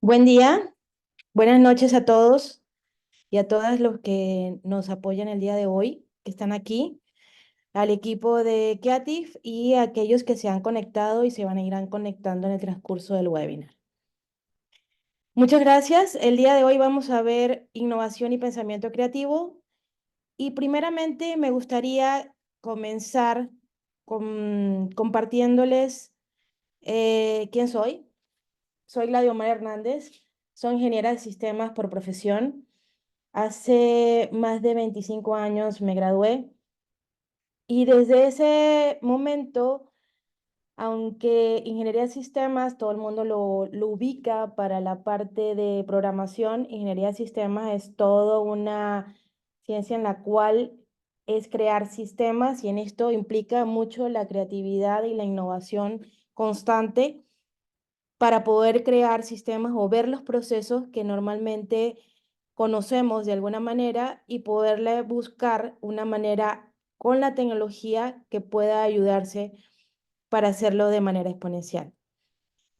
Buen día, buenas noches a todos y a todas los que nos apoyan el día de hoy, que están aquí, al equipo de Creative y a aquellos que se han conectado y se van a irán conectando en el transcurso del webinar. Muchas gracias. El día de hoy vamos a ver innovación y pensamiento creativo y primeramente me gustaría comenzar compartiéndoles quién soy. Soy Gladiomar Hernández, soy ingeniera de sistemas por profesión. Hace más de 25 años me gradué y desde ese momento, aunque ingeniería de sistemas, todo el mundo lo ubica para la parte de programación, ingeniería de sistemas es toda una ciencia en la cual es crear sistemas y en esto implica mucho la creatividad y la innovación constante para poder crear sistemas o ver los procesos que normalmente conocemos de alguna manera y poderle buscar una manera con la tecnología que pueda ayudarse para hacerlo de manera exponencial.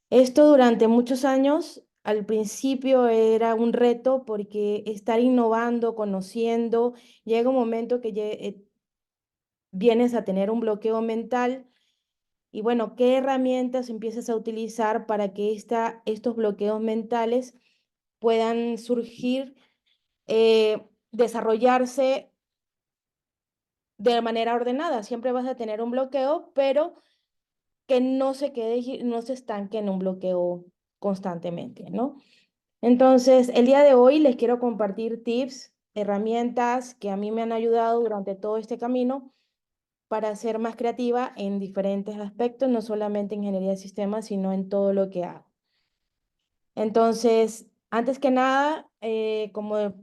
Esto durante muchos años, al principio era un reto porque estar innovando, conociendo, llega un momento que vienes a tener un bloqueo mental y bueno, ¿qué herramientas empiezas a utilizar para que estos bloqueos mentales puedan surgir, desarrollarse de manera ordenada? Siempre vas a tener un bloqueo, pero que no se quede, no se estanque en un bloqueo constantemente, ¿no? Entonces, el día de hoy les quiero compartir tips, herramientas que a mí me han ayudado durante todo este camino para ser más creativa en diferentes aspectos, no solamente en ingeniería de sistemas, sino en todo lo que hago. Entonces, antes que nada, como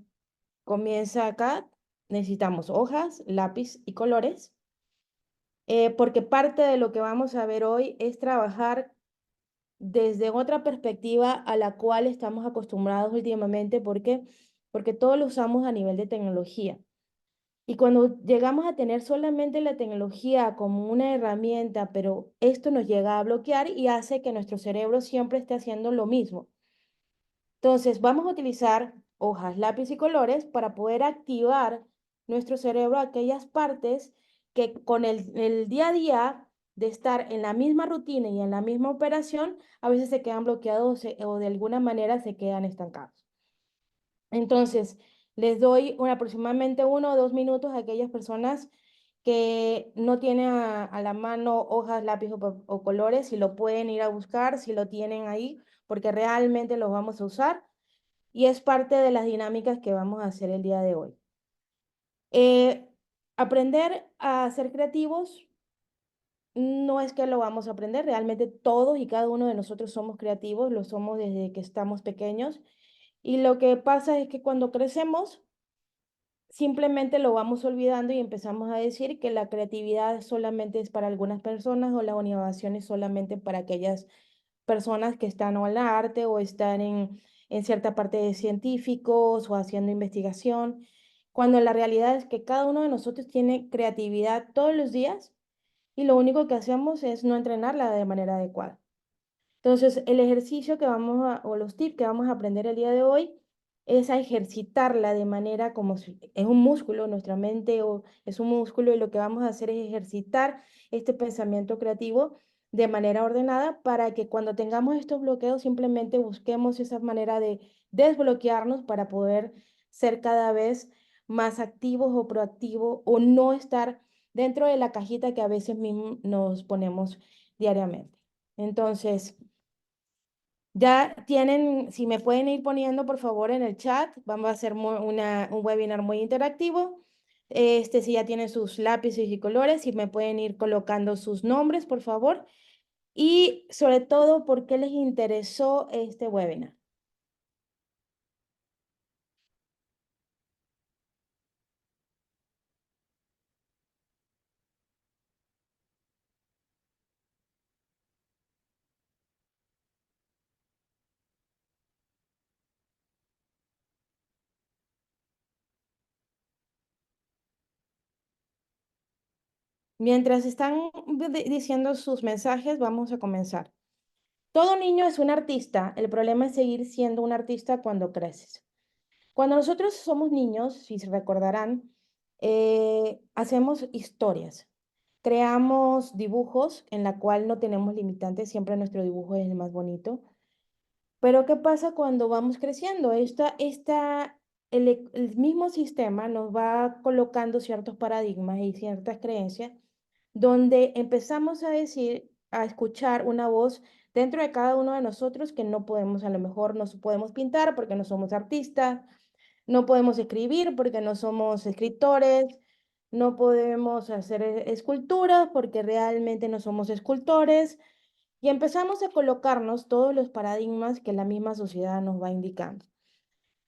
comienza acá, necesitamos hojas, lápiz y colores, porque parte de lo que vamos a ver hoy es trabajar desde otra perspectiva a la cual estamos acostumbrados últimamente. ¿Por qué? Porque todo lo usamos a nivel de tecnología. Y cuando llegamos a tener solamente la tecnología como una herramienta, pero esto nos llega a bloquear y hace que nuestro cerebro siempre esté haciendo lo mismo. Entonces, vamos a utilizar hojas, lápiz y colores para poder activar nuestro cerebro aquellas partes que con el día a día de estar en la misma rutina y en la misma operación, a veces se quedan bloqueados o de alguna manera se quedan estancados. Entonces, les doy aproximadamente 1 o 2 minutos a aquellas personas que no tienen a la mano hojas, lápiz o colores, si lo pueden ir a buscar, si lo tienen ahí, porque realmente los vamos a usar y es parte de las dinámicas que vamos a hacer el día de hoy. Eh, Aprender a ser creativos no es que lo vamos a aprender, realmente todos y cada uno de nosotros somos creativos, lo somos desde que estamos pequeños y lo que pasa es que cuando crecemos simplemente lo vamos olvidando y empezamos a decir que la creatividad solamente es para algunas personas o la innovación es solamente para aquellas personas que están o en la arte o están en cierta parte de científicos o haciendo investigación, cuando la realidad es que cada uno de nosotros tiene creatividad todos los días y lo único que hacemos es no entrenarla de manera adecuada. Entonces, el ejercicio que o los tips que vamos a aprender el día de hoy es a ejercitarla de manera como si es un músculo, nuestra mente es un músculo y lo que vamos a hacer es ejercitar este pensamiento creativo de manera ordenada para que cuando tengamos estos bloqueos simplemente busquemos esa manera de desbloquearnos para poder ser cada vez más activos o proactivos o no estar dentro de la cajita que a veces mismos nos ponemos diariamente. Entonces, ya tienen, si me pueden ir poniendo por favor en el chat, vamos a hacer un webinar muy interactivo. Si ya tienen sus lápices y colores, si me pueden ir colocando sus nombres, por favor. Y sobre todo, ¿por qué les interesó este webinar? Mientras están diciendo sus mensajes, vamos a comenzar. Todo niño es un artista, el problema es seguir siendo un artista cuando creces. Cuando nosotros somos niños, si se recordarán, hacemos historias, creamos dibujos en la cual no tenemos limitantes, siempre nuestro dibujo es el más bonito. Pero ¿qué pasa cuando vamos creciendo? El mismo sistema nos va colocando ciertos paradigmas y ciertas creencias donde empezamos a decir, a escuchar una voz dentro de cada uno de nosotros que no podemos, a lo mejor no podemos pintar porque no somos artistas, no podemos escribir porque no somos escritores, no podemos hacer esculturas porque realmente no somos escultores. Y empezamos a colocarnos todos los paradigmas que la misma sociedad nos va indicando.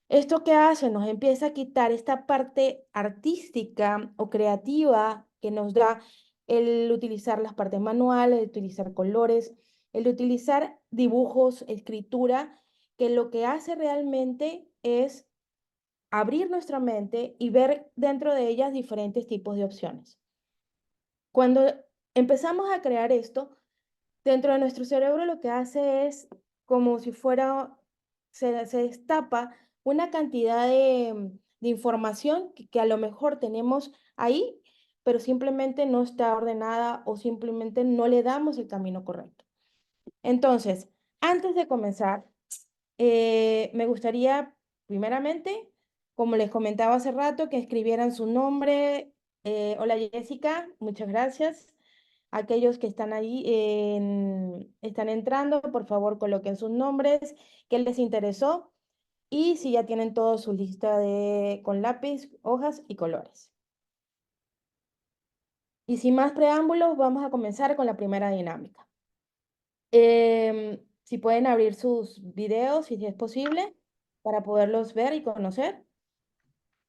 ¿Esto qué hace? Nos empieza a quitar esta parte artística o creativa que nos da el utilizar las partes manuales, el utilizar colores, el utilizar dibujos, escritura, que lo que hace realmente es abrir nuestra mente y ver dentro de ellas diferentes tipos de opciones. Cuando empezamos a crear esto, dentro de nuestro cerebro lo que hace es como si fuera, se destapa una cantidad de información que a lo mejor tenemos ahí, pero simplemente no está ordenada o simplemente no le damos el camino correcto. Entonces, antes de comenzar, me gustaría, primeramente, como les comentaba hace rato, que escribieran su nombre. Hola Jessica, muchas gracias. Aquellos que están ahí, están entrando, por favor coloquen sus nombres, qué les interesó y si ya tienen toda su lista con lápiz, hojas y colores. Y sin más preámbulos, vamos a comenzar con la primera dinámica. Si pueden abrir sus videos, si es posible, para poderlos ver y conocer.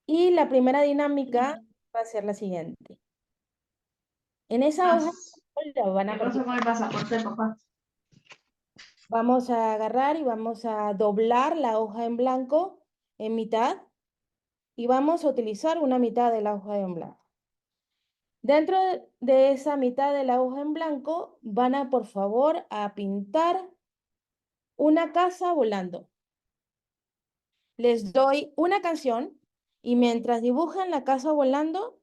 Y la primera dinámica va a ser la siguiente. En esa hoja la van a ¿Qué pasó partir. con el pasaporte, papá? Vamos a agarrar y vamos a doblar la hoja en blanco en mitad y vamos a utilizar una mitad de la hoja en blanco. Dentro de esa mitad de la hoja en blanco van a, por favor, a pintar una casa volando. Les doy una canción y mientras dibujan la casa volando,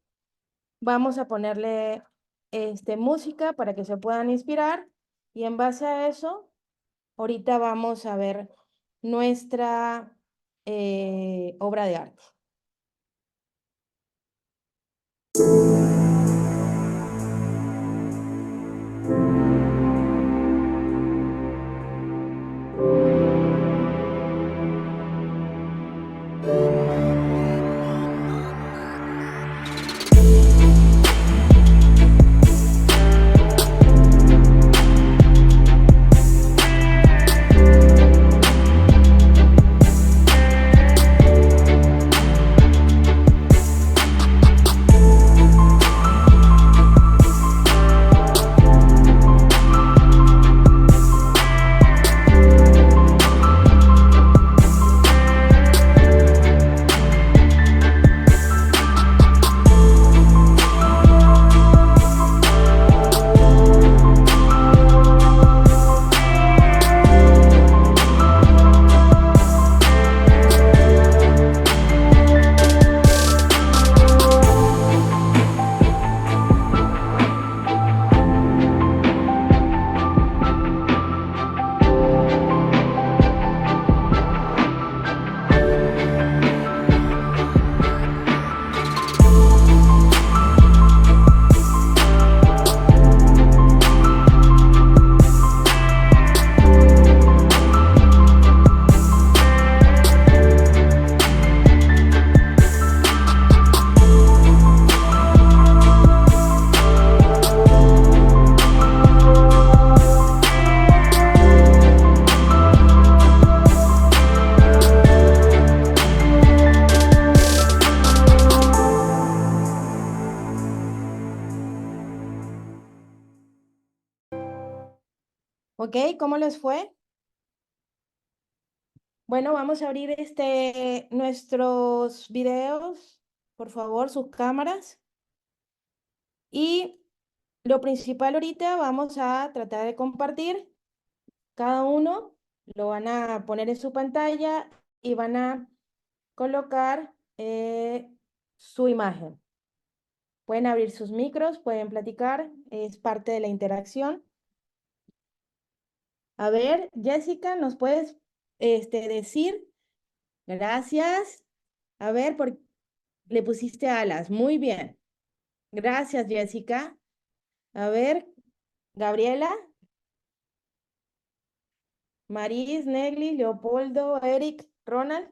vamos a ponerle música para que se puedan inspirar y en base a eso, ahorita vamos a ver nuestra obra de arte. ¿Ok? ¿Cómo les fue? Bueno, vamos a abrir nuestros videos, por favor, sus cámaras. Y lo principal ahorita vamos a tratar de compartir Cada uno lo van a poner en su pantalla y van a colocar su imagen. Pueden abrir sus micros, pueden platicar, es parte de la interacción. A ver, Jessica, ¿nos puedes decir? Gracias. A ver, le pusiste alas. Muy bien. Gracias, Jessica. A ver, Gabriela, Maris, Negli, Leopoldo, Eric, Ronald.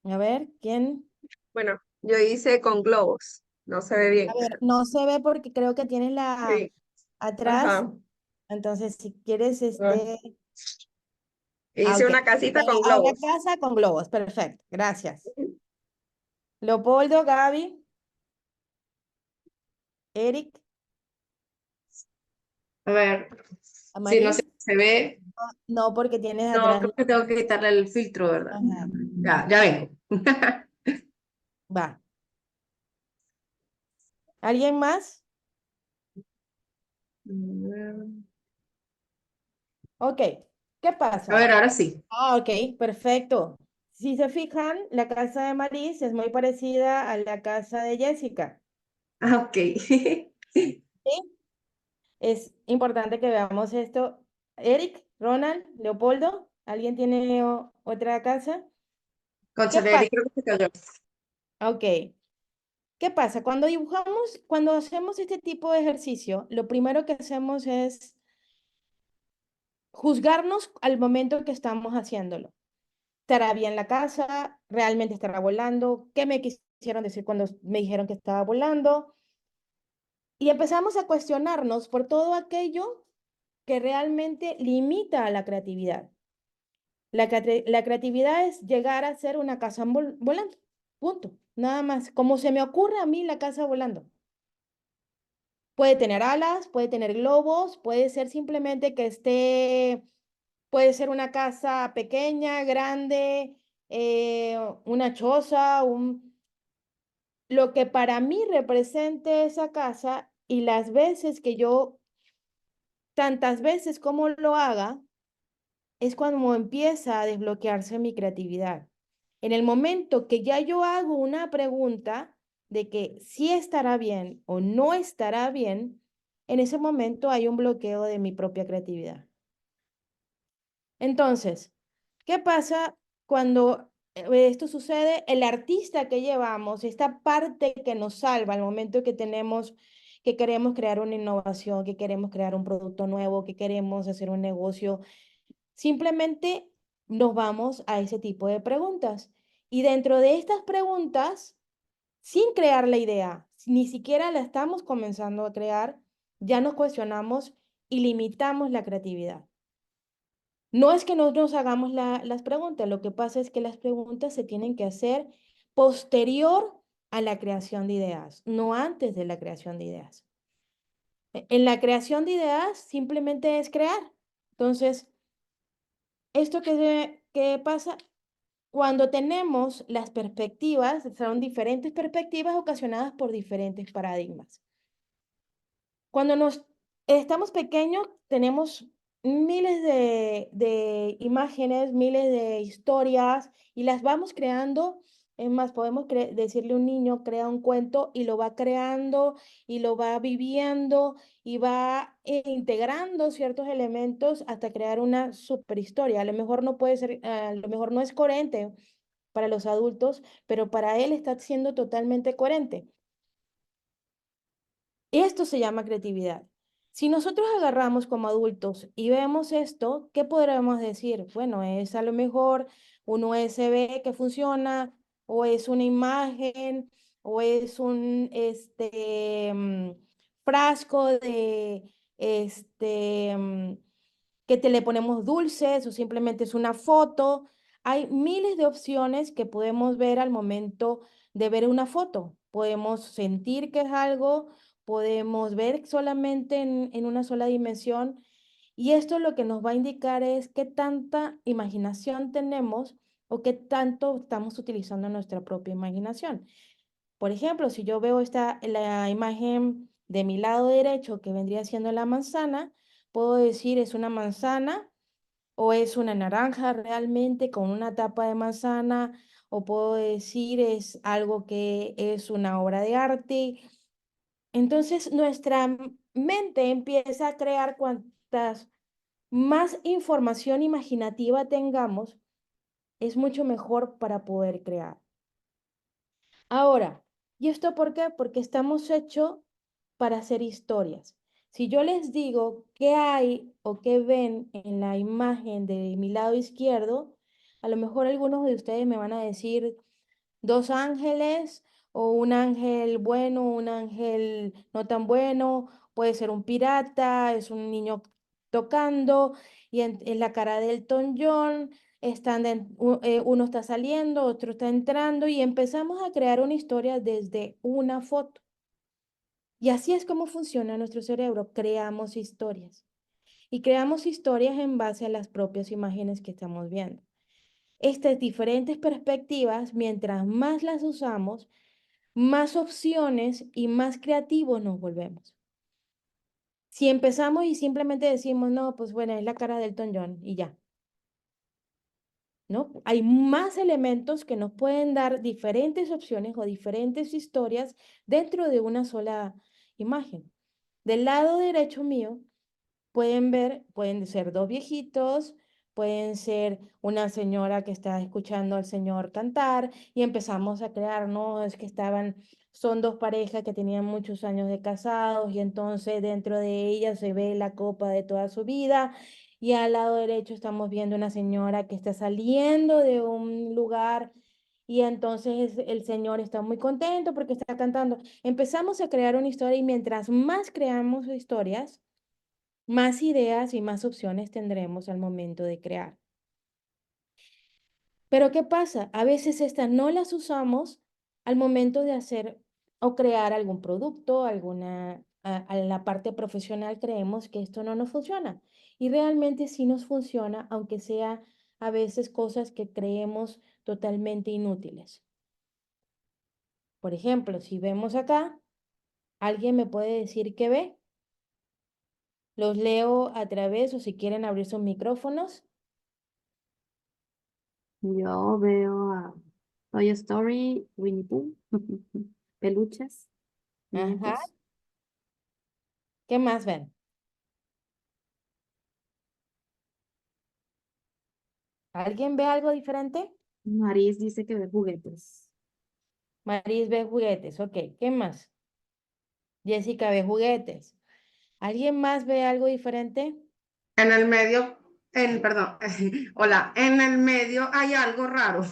A ver, ¿quién? Bueno, yo hice con globos, no se ve A bien. ver, no se ve porque creo que tienes la Sí, atrás. ajá. Entonces, si quieres, Ah, hice ok. una casita con A la globos. casa con globos. Perfecto. Gracias. Leopoldo, Gaby, Eric, A ver, si no Amaris. se ve, No, porque tienes no, atrás. creo que tengo que quitarle el filtro, ¿verdad? Ajá. Ya vengo. Va. ¿Alguien más? Ok. ¿Qué A pasa? ver, ahora sí. Ok, perfecto. Si se fijan, la casa de Maris es muy parecida a la casa de Jessica. Ah, ok. ¿Sí? Es importante que veamos esto. Eric, Ronald, Leopoldo, ¿alguien tiene otra casa? ¿Qué Cónchale, pasa? Eric, creo que se cayó. Ok. ¿Qué pasa? Cuando dibujamos, cuando hacemos este tipo de ejercicio, lo primero que hacemos es juzgarnos al momento que estamos haciéndolo. ¿Estará bien la casa? ¿Realmente estará volando? ¿Qué me quisieron decir cuando me dijeron que estaba volando? Y empezamos a cuestionarnos por todo aquello que realmente limita a la creatividad. La creatividad es llegar a ser una casa volando. Punto. Nada más. Como se me ocurre a mí la casa volando. Puede tener alas, puede tener globos, puede ser simplemente que esté, puede ser una casa pequeña, grande, una choza, lo que para mí represente esa casa y las veces que yo, tantas veces como lo haga, es cuando empieza a desbloquearse mi creatividad. En el momento que ya yo hago una pregunta de que si estará bien o no estará bien, en ese momento hay un bloqueo de mi propia creatividad. Entonces, ¿qué pasa cuando esto sucede? El artista que llevamos, esta parte que nos salva al momento que tenemos, que queremos crear una innovación, que queremos crear un producto nuevo, que queremos hacer un negocio. Simplemente nos vamos a ese tipo de preguntas. Y dentro de estas preguntas, sin crear la idea, ni siquiera la estamos comenzando a crear, ya nos cuestionamos y limitamos la creatividad. No es que no nos hagamos las preguntas, lo que pasa es que las preguntas se tienen que hacer posterior a la creación de ideas, no antes de la creación de ideas. En la creación de ideas simplemente es crear. Entonces, esto que pasa cuando tenemos las perspectivas, son diferentes perspectivas ocasionadas por diferentes paradigmas. Cuando estamos pequeños, tenemos miles de imágenes, miles de historias y las vamos creando. Es más, podemos decirle a un niño, crea un cuento y lo va creando y lo va viviendo y va integrando ciertos elementos hasta crear una superhistoria. A lo mejor no puede ser, a lo mejor no es coherente para los adultos, pero para él está siendo totalmente coherente. Esto se llama creatividad. Si nosotros agarramos como adultos y vemos esto, ¿qué podremos decir? Bueno, es a lo mejor un USB que funciona, o es una imagen, o es un frasco de que te le ponemos dulces, o simplemente es una foto. Hay miles de opciones que podemos ver al momento de ver una foto. Podemos sentir que es algo, podemos ver solamente en una sola dimensión, y esto lo que nos va a indicar es qué tanta imaginación tenemos o qué tanto estamos utilizando nuestra propia imaginación. Por ejemplo, si yo veo la imagen de mi lado derecho que vendría siendo la manzana, puedo decir es una manzana o es una naranja realmente con una tapa de manzana, o puedo decir es algo que es una obra de arte. Entonces, nuestra mente empieza a crear cuantas más información imaginativa tengamos, es mucho mejor para poder crear. Ahora, ¿y esto por qué? Porque estamos hechos para hacer historias. Si yo les digo qué hay o qué ven en la imagen de mi lado izquierdo, a lo mejor algunos de ustedes me van a decir dos ángeles o un ángel bueno, un ángel no tan bueno, puede ser un pirata, es un niño tocando y en la cara de Elton John uno está saliendo, otro está entrando y empezamos a crear una historia desde una foto. Y así es como funciona nuestro cerebro, creamos historias y creamos historias en base a las propias imágenes que estamos viendo. Estas diferentes perspectivas, mientras más las usamos, más opciones y más creativos nos volvemos. Si empezamos y simplemente decimos, no, pues bueno, es la cara del Elton John y ya, ¿no? Hay más elementos que nos pueden dar diferentes opciones o diferentes historias dentro de una sola imagen. Del lado derecho mío, pueden ver, pueden ser dos viejitos, pueden ser una señora que está escuchando al señor cantar y empezamos a crear, ¿no? Es que son dos parejas que tenían muchos años de casados y entonces dentro de ellas se ve la copa de toda su vida y al lado derecho estamos viendo una señora que está saliendo de un lugar y entonces el señor está muy contento porque está cantando. Empezamos a crear una historia y mientras más creamos historias, más ideas y más opciones tendremos al momento de crear. Pero ¿qué pasa? A veces estas no las usamos al momento de hacer o crear algún producto, a la parte profesional creemos que esto no nos funciona. Y realmente sí nos funciona, aunque sea a veces cosas que creemos totalmente inútiles. Por ejemplo, si vemos acá, ¿alguien me puede decir qué ve? Los leo a través o si quieren abrir sus micrófonos. Yo veo a Toy Story, Winnie Pooh, peluches, Ajá. muñecos. ¿Qué más ven? ¿Alguien ve algo diferente? Maris dice que ve juguetes. Maris ve juguetes, ok. ¿Qué más? Jessica ve juguetes. ¿Alguien más ve algo diferente? En el medio, perdón, hola, en el medio hay algo raro,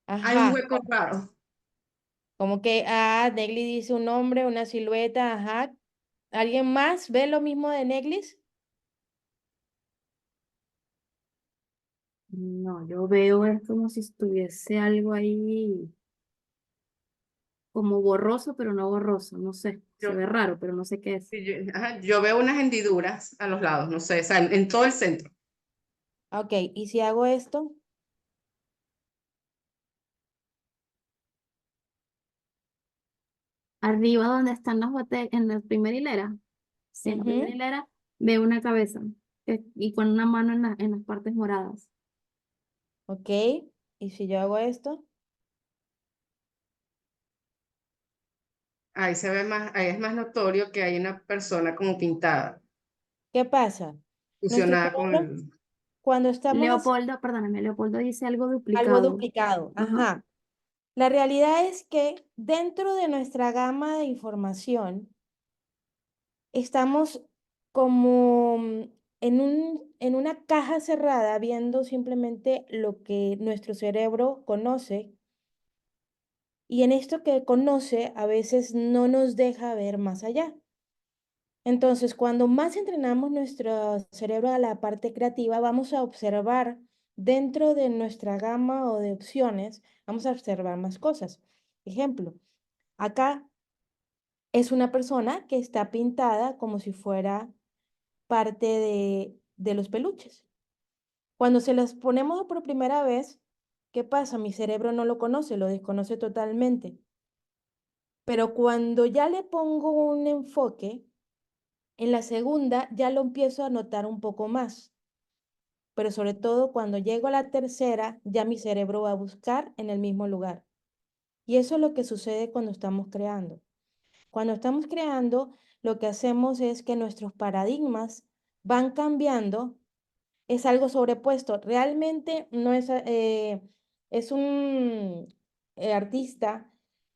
hay un Ajá. hueco raro. Como que, Negli dice un nombre, una silueta, ajá. ¿Alguien más ve lo mismo de Neglis? No, yo veo es como si estuviese algo ahí como borroso, pero no borroso. No sé, se Yo, ve raro, pero no sé qué es. ajá, yo veo unas hendiduras a los lados, no sé, o sea, en todo el centro. Ok, ¿y si hago esto? Arriba donde están las botellas, en la primera hilera, sí, en la primera Ujú, hilera veo una cabeza y con una mano en las partes moradas. ok, ¿y si yo hago esto? Ahí se ve más, ahí es más notorio que hay una persona como pintada, ¿Qué pasa? Nuestro fusionada con cerebro, el... cuando estamos haciendo Leopoldo, perdóname, Leopoldo dice algo algo duplicado. duplicado, Ajá. ajá. La realidad es que dentro de nuestra gama de información estamos como en una caja cerrada viendo simplemente lo que nuestro cerebro conoce y en esto que conoce a veces no nos deja ver más allá. Entonces, cuando más entrenamos nuestro cerebro a la parte creativa, vamos a observar dentro de nuestra gama o de opciones, vamos a observar más cosas. Ejemplo, acá es una persona que está pintada como si fuera parte de los peluches. Cuando se los ponemos por primera vez, ¿Qué pasa? Mi cerebro no lo conoce, lo desconoce totalmente. Pero cuando ya le pongo un enfoque, en la segunda ya lo empiezo a notar un poco más. Pero sobre todo cuando llego a la tercera, ya mi cerebro va a buscar en el mismo lugar. Y eso es lo que sucede cuando estamos creando. Cuando estamos creando, lo que hacemos es que nuestros paradigmas van cambiando, es algo sobrepuesto. Realmente no es, es un artista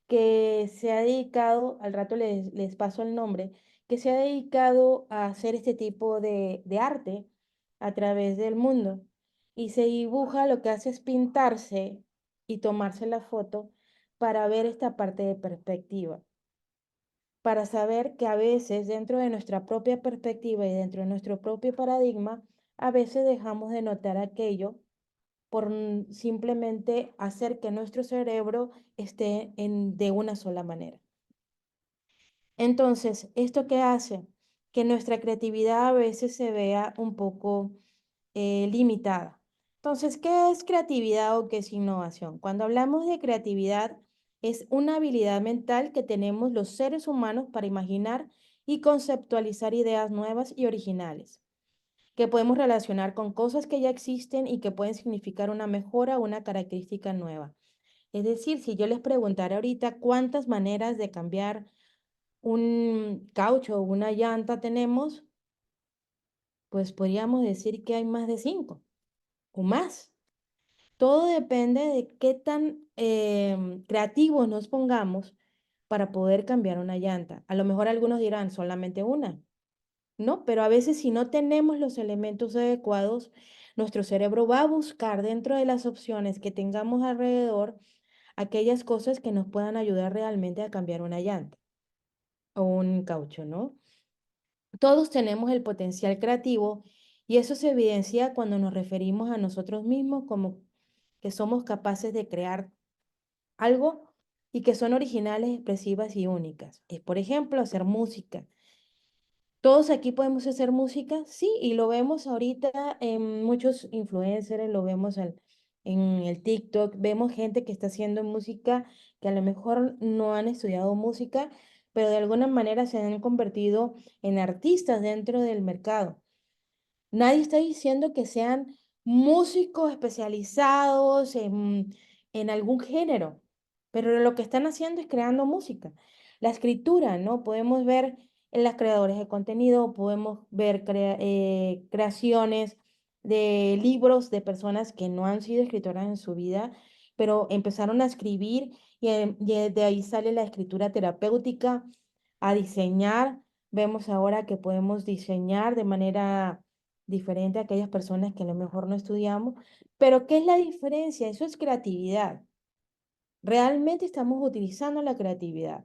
que se ha dedicado, al rato les paso el nombre, que se ha dedicado a hacer este tipo de arte a través del mundo. Y se dibuja, lo que hace es pintarse y tomarse la foto para ver esta parte de perspectiva, para saber que a veces dentro de nuestra propia perspectiva y dentro de nuestro propio paradigma, a veces dejamos de notar aquello por simplemente hacer que nuestro cerebro esté de una sola manera. Entonces, ¿esto qué hace? Que nuestra creatividad a veces se vea un poco limitada. Entonces, ¿qué es creatividad o qué es innovación? Cuando hablamos de creatividad, es una habilidad mental que tenemos los seres humanos para imaginar y conceptualizar ideas nuevas y originales, que podemos relacionar con cosas que ya existen y que pueden significar una mejora o una característica nueva. Es decir, si yo les preguntara ahorita cuántas maneras de cambiar un caucho o una llanta tenemos, pues podríamos decir que hay más de 5 o más. Todo depende de qué tan creativos nos pongamos para poder cambiar una llanta. A lo mejor algunos dirán solamente una, ¿no? Pero a veces si no tenemos los elementos adecuados, nuestro cerebro va a buscar dentro de las opciones que tengamos alrededor aquellas cosas que nos puedan ayudar realmente a cambiar una llanta o un caucho, ¿no? Todos tenemos el potencial creativo y eso se evidencia cuando nos referimos a nosotros mismos como que somos capaces de crear algo y que son originales, expresivas y únicas. Es, por ejemplo, hacer música. Todos aquí podemos hacer música, sí, y lo vemos ahorita en muchos influencers, lo vemos en el TikTok, vemos gente que está haciendo música que a lo mejor no han estudiado música, pero de alguna manera se han convertido en artistas dentro del mercado. Nadie está diciendo que sean músicos especializados en algún género, pero lo que están haciendo es creando música. La escritura, ¿no? Podemos ver en las creadores de contenido, podemos ver creaciones de libros de personas que no han sido escritoras en su vida, pero empezaron a escribir y de ahí sale la escritura terapéutica, a diseñar. Vemos ahora que podemos diseñar de manera diferente a aquellas personas que a lo mejor no estudiamos. Pero ¿qué es la diferencia? Eso es creatividad. Realmente estamos utilizando la creatividad.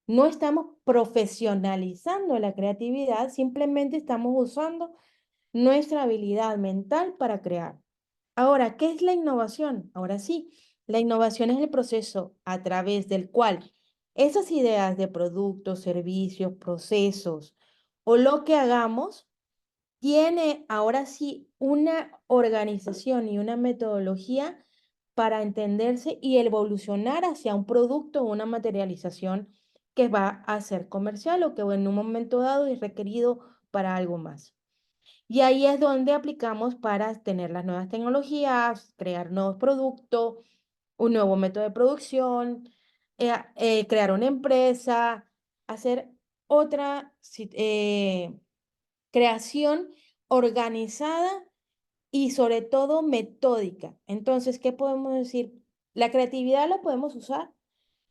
No estamos profesionalizando la creatividad, simplemente estamos usando nuestra habilidad mental para crear. Ahora, ¿qué es la innovación? Ahora sí, la innovación es el proceso a través del cual esas ideas de productos, servicios, procesos o lo que hagamos tiene ahora sí una organización y una metodología para entenderse y evolucionar hacia un producto o una materialización que va a ser comercial o que en un momento dado es requerido para algo más. Y ahí es donde aplicamos para tener las nuevas tecnologías, crear nuevos productos, un nuevo método de producción, crear una empresa, hacer otra creación organizada y sobre todo metódica. Entonces, ¿qué podemos decir? La creatividad la podemos usar,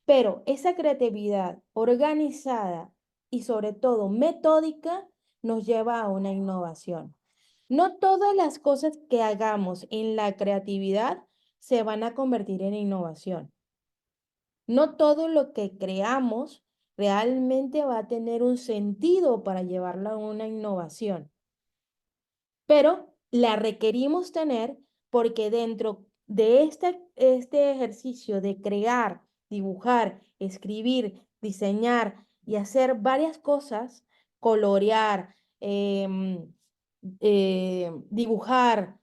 pero esa creatividad organizada y sobre todo metódica nos lleva a una innovación. No todas las cosas que hagamos en la creatividad se van a convertir en innovación. No todo lo que creamos realmente va a tener un sentido para llevarlo a una innovación, pero la requerimos tener porque dentro de este ejercicio de crear, dibujar, escribir, diseñar y hacer varias cosas, colorear, dibujar,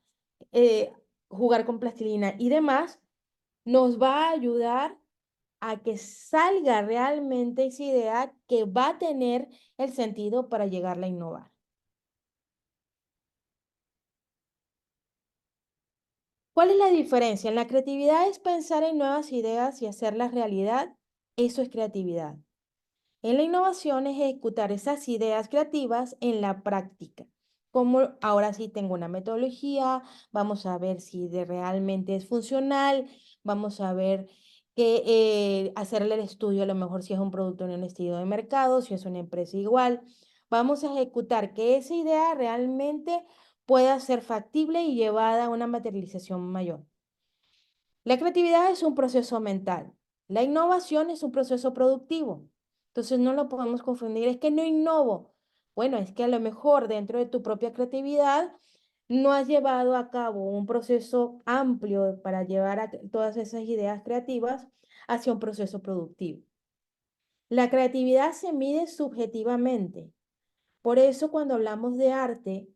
jugar con plastilina y demás, nos va a ayudar a que salga realmente esa idea que va a tener el sentido para llegarla a innovar. ¿Cuál es la diferencia? En la creatividad es pensar en nuevas ideas y hacerlas realidad. Eso es creatividad. En la innovación es ejecutar esas ideas creativas en la práctica. Como ahora sí tengo una metodología, vamos a ver si realmente es funcional, vamos a ver hacerle el estudio a lo mejor si es un producto en un estilo de mercado, si es una empresa igual. Vamos a ejecutar que esa idea realmente pueda ser factible y llevada a una materialización mayor. La creatividad es un proceso mental. La innovación es un proceso productivo. Entonces no lo podemos confundir. Es que no innovo. Bueno, es que a lo mejor dentro de tu propia creatividad no has llevado a cabo un proceso amplio para llevar a todas esas ideas creativas hacia un proceso productivo. La creatividad se mide subjetivamente. Por eso cuando hablamos de arte,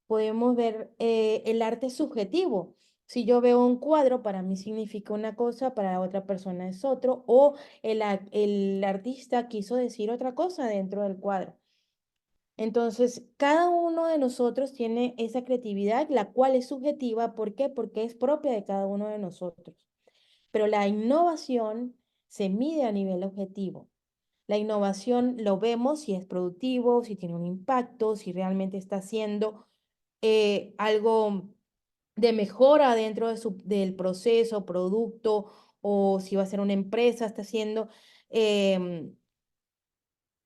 podemos ver el arte subjetivo. Si yo veo un cuadro, para mí significa una cosa, para otra persona es otro, o el artista quiso decir otra cosa dentro del cuadro. Entonces, cada uno de nosotros tiene esa creatividad, la cual es subjetiva. ¿Por qué? Porque es propia de cada uno de nosotros. Pero la innovación se mide a nivel objetivo. La innovación lo vemos si es productivo, si tiene un impacto, si realmente está haciendo algo de mejora dentro del proceso, producto, o si va a ser una empresa, está siendo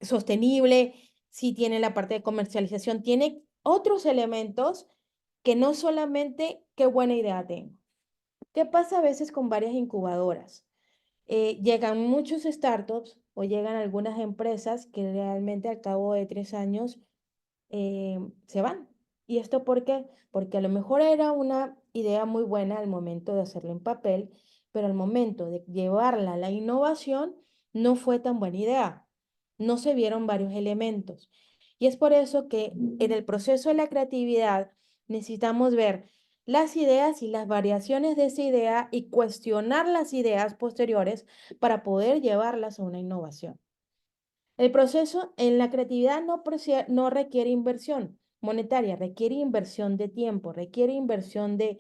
sostenible, si tiene la parte de comercialización, tiene otros elementos que no solamente qué buena idea tengo. ¿Qué pasa a veces con varias incubadoras? Llegan muchos startups o llegan algunas empresas que realmente al cabo de 3 años se van. ¿Y esto por qué? Porque a lo mejor era una idea muy buena al momento de hacerla en papel, pero al momento de llevarla a la innovación no fue tan buena idea. No se vieron varios elementos. Y es por eso que en el proceso de la creatividad necesitamos ver las ideas y las variaciones de esa idea y cuestionar las ideas posteriores para poder llevarlas a una innovación. El proceso en la creatividad no requiere inversión monetaria, requiere inversión de tiempo, requiere inversión de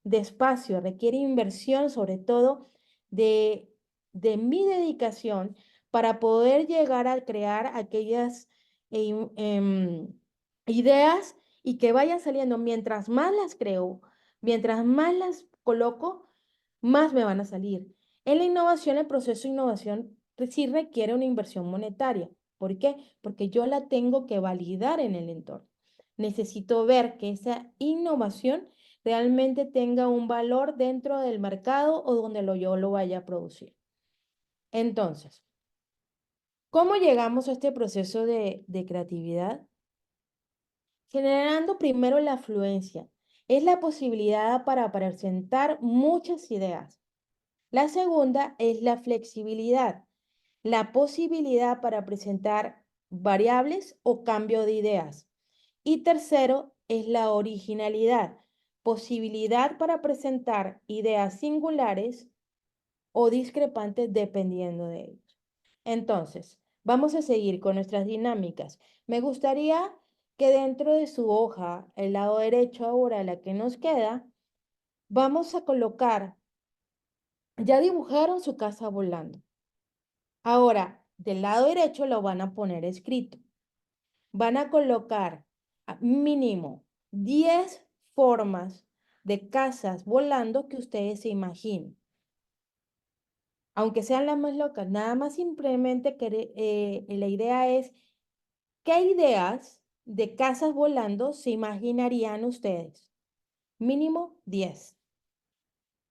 espacio, requiere inversión sobre todo de, de mi dedicación para poder llegar a crear aquellas ideas y que vayan saliendo. Mientras más las creo, mientras más las coloco, más me van a salir. En la innovación, el proceso de innovación sí requiere una inversión monetaria. ¿Por qué? Porque yo la tengo que validar en el entorno. Necesito ver que esa innovación realmente tenga un valor dentro del mercado o donde yo lo vaya a producir. Entonces, ¿cómo llegamos a este proceso de creatividad? Generando primero la afluencia. Es la posibilidad para presentar muchas ideas. La segunda es la flexibilidad, la posibilidad para presentar variables o cambio de ideas. Y tercero es la originalidad, posibilidad para presentar ideas singulares o discrepantes dependiendo de ellos. Entonces, vamos a seguir con nuestras dinámicas. Me gustaría que dentro de su hoja, el lado derecho ahora, la que nos queda, vamos a colocar, ya dibujaron su casa volando. Ahora, del lado derecho lo van a poner escrito. Van a colocar mínimo 10 formas de casas volando que ustedes se imaginen. Aunque sean las más locas, nada más simplemente que, la idea es, ¿qué ideas de casas volando se imaginarían ustedes? Mínimo 10.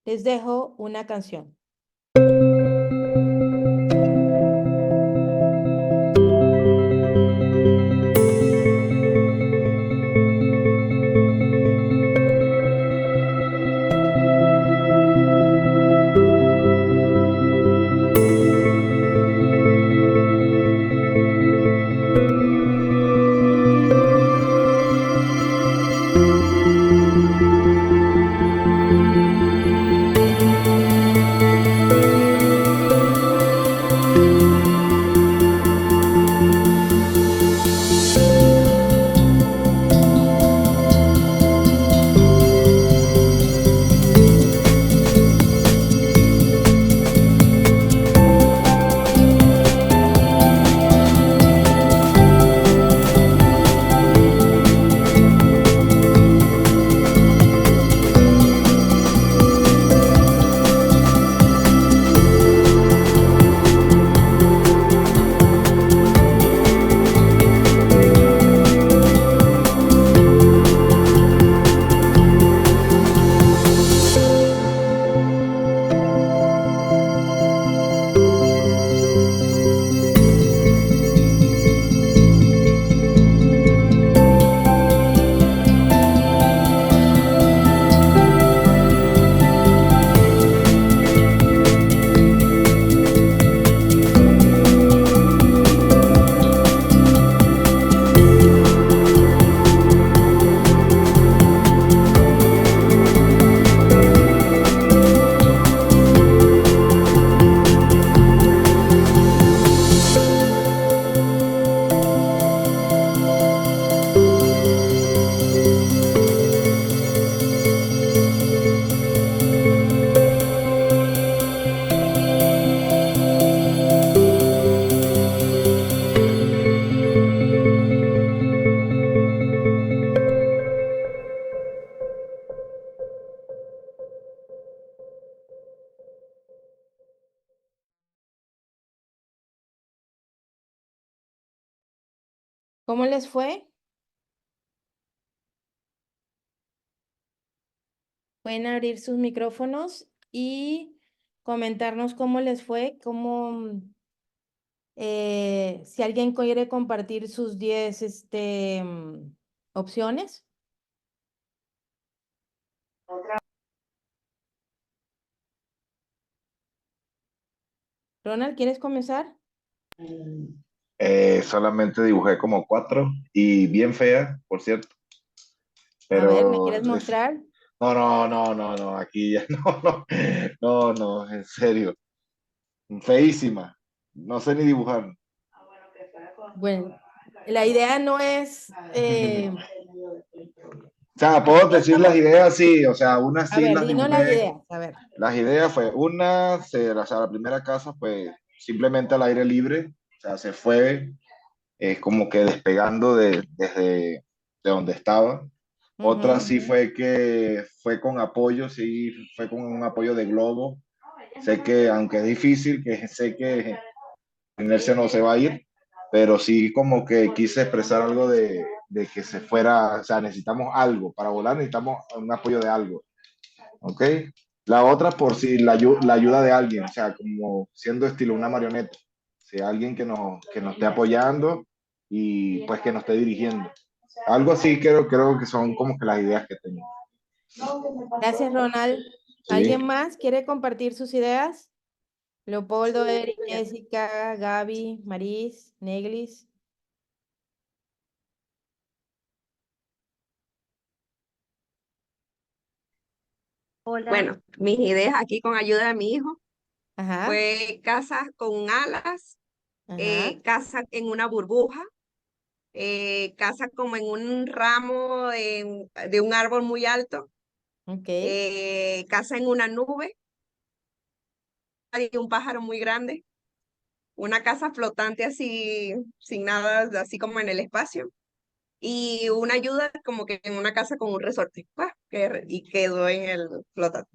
Les dejo una canción. ¿Cómo les fue? Pueden abrir sus micrófonos y comentarnos cómo les fue, si alguien quiere compartir sus 10 opciones. Ronald, ¿quieres comenzar? Solamente dibujé como 4 y bien fea, por cierto. A ver, ¿me Pero quieres mostrar? no, aquí ya no, en serio. Feísima. No sé ni dibujar. Bueno, la idea no es, O sea, puedo aquí decir las estamos, ideas, sí, o sea, unas a sí ver, las dinos las dibujé. ideas, a ver. Las ideas fue, o sea, la primera casa, pues simplemente al aire libre, o sea, se fue como que despegando desde de donde estaba. Otra Ujú. sí fue que fue con apoyo, sí, fue con un apoyo de globo. Sé que, aunque es difícil, que sé que la inercia no se va a ir, pero sí como que quise expresar algo de que se fuera, o sea, necesitamos algo, para volar necesitamos un apoyo de algo, ¿ok? La otra por si la ayuda de alguien, o sea, como siendo estilo una marioneta, si alguien que nos esté apoyando y pues que nos esté dirigiendo. Algo así creo que son como que las ideas que tengo. Gracias, Ronald. Sí. ¿Alguien más quiere compartir sus ideas? Leopoldo, Eric, Jessica, Gaby, Maris, Neglis. Bueno, mis ideas aquí con ayuda de mi hijo Ajá, fue casa con alas, ajá, casa en una burbuja, casa como en un ramo de un árbol muy alto, ok, casa en una nube, y un pájaro muy grande, una casa flotante así, sin nada, así como en el espacio, y una ayuda como que en una casa con un resorte, y quedó en el flotante.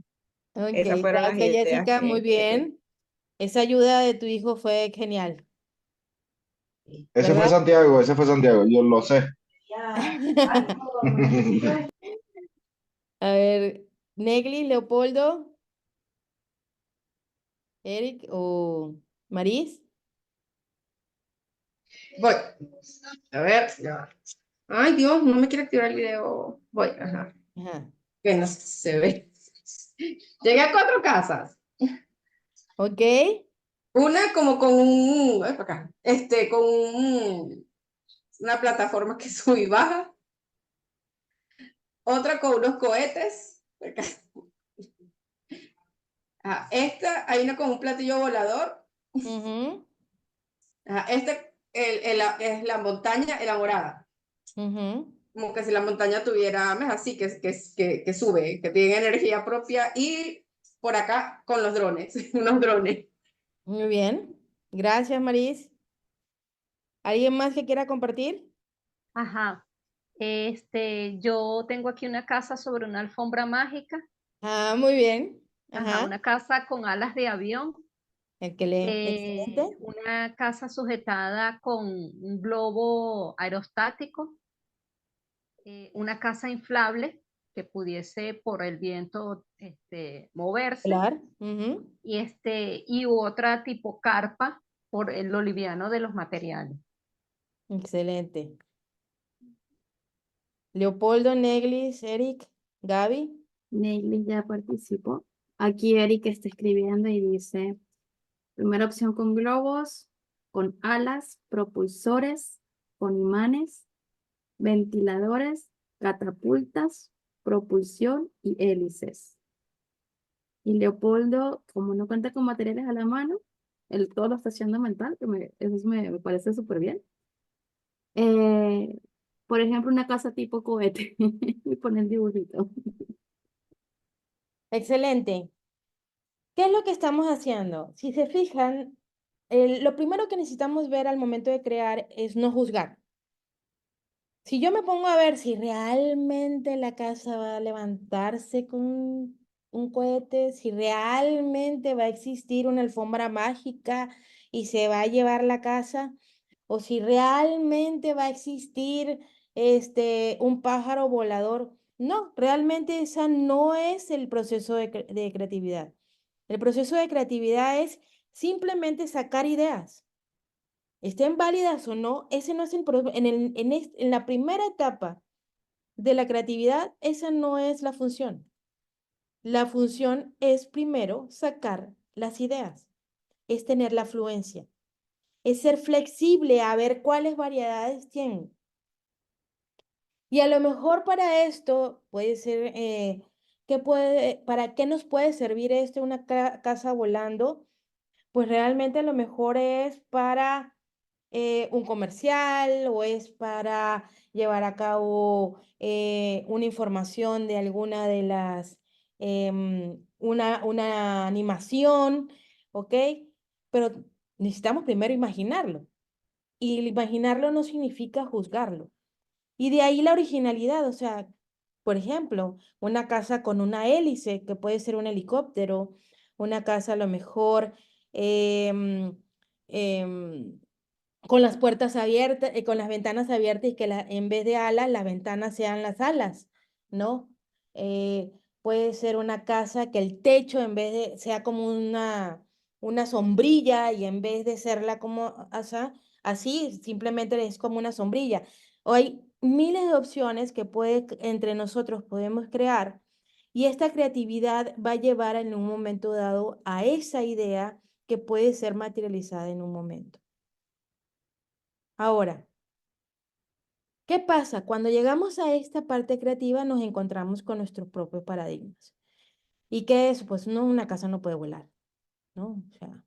ok. Esas fueron las Gracias, ideas Jessica. Muy que tengo. bien. Esa ayuda de tu hijo fue genial, ¿verdad? Ese fue Santiago, yo lo sé. A ver, Negli, Leopoldo, Eric o Maris. Voy. A ver, ya. Ay, Dios, no me quiere activar el video. Voy, ajá. Ajá. Que no se ve. Llegué a 4 casas. Ok, Una como con un, ay, para acá, con una plataforma que sube y baja. Otra con unos cohetes. Acá. Esta, hay una con un platillo volador. ujú, Es la montaña elaborada. ujú. Como que si la montaña tuviera, es así, que sube, que tiene energía propia. Y por acá con los drones, unos drones. Muy bien. Gracias, Maris. ¿Alguien más que quiera compartir? Ajá. Yo tengo aquí una casa sobre una alfombra mágica, Ah, muy bien. ajá, Ajá. una casa con alas de avión, Excelente. una casa sujetada con un globo aerostático, una casa inflable que pudiese por el viento moverse, Claro. Ujú. y otra tipo carpa por lo liviano de los materiales. Excelente. Leopoldo, Neglis, Eric, Gaby. Neily ya participó. Aquí Eric está escribiendo y dice, primera opción con globos, con alas, propulsores, con imanes, ventiladores, catapultas, propulsión y hélices. Y Leopoldo, como no cuenta con materiales a la mano, él todo lo está haciendo mental, eso me parece súper bien. Eh, por ejemplo, una casa tipo cohete y pone el dibujito. Excelente. ¿Qué es lo que estamos haciendo? Si se fijan, lo primero que necesitamos ver al momento de crear es no juzgar. Si yo me pongo a ver si realmente la casa va a levantarse con un cohete, si realmente va a existir una alfombra mágica y se va a llevar la casa, o si realmente va a existir un pájaro volador. No, realmente esa no es el proceso de creatividad. El proceso de creatividad es simplemente sacar ideas. Estén válidas o no, ese no es en la primera etapa de la creatividad, esa no es la función. La función es primero sacar las ideas, es tener la fluencia, es ser flexible a ver cuáles variedades tienen. Y a lo mejor para esto puede ser, ¿para qué nos puede servir una casa volando? Pues realmente a lo mejor es para un comercial o es para llevar a cabo una información de alguna de una animación, ¿ok? Pero necesitamos primero imaginarlo. Y imaginarlo no significa juzgarlo. Y de ahí la originalidad, o sea, por ejemplo, una casa con una hélice, que puede ser un helicóptero, una casa a lo mejor em, em, con las puertas abiertas, con las ventanas abiertas y que en vez de alas, las ventanas sean las alas, ¿no? Puede ser una casa que el techo sea como una sombrilla y en vez de serla como así, simplemente es como una sombrilla. O hay miles de opciones que entre nosotros podemos crear y esta creatividad va a llevar en un momento dado a esa idea que puede ser materializada en un momento. Ahora, ¿qué pasa? Cuando llegamos a esta parte creativa nos encontramos con nuestros propios paradigmas. ¿Y qué es? Pues no, una casa no puede volar, ¿no? O sea,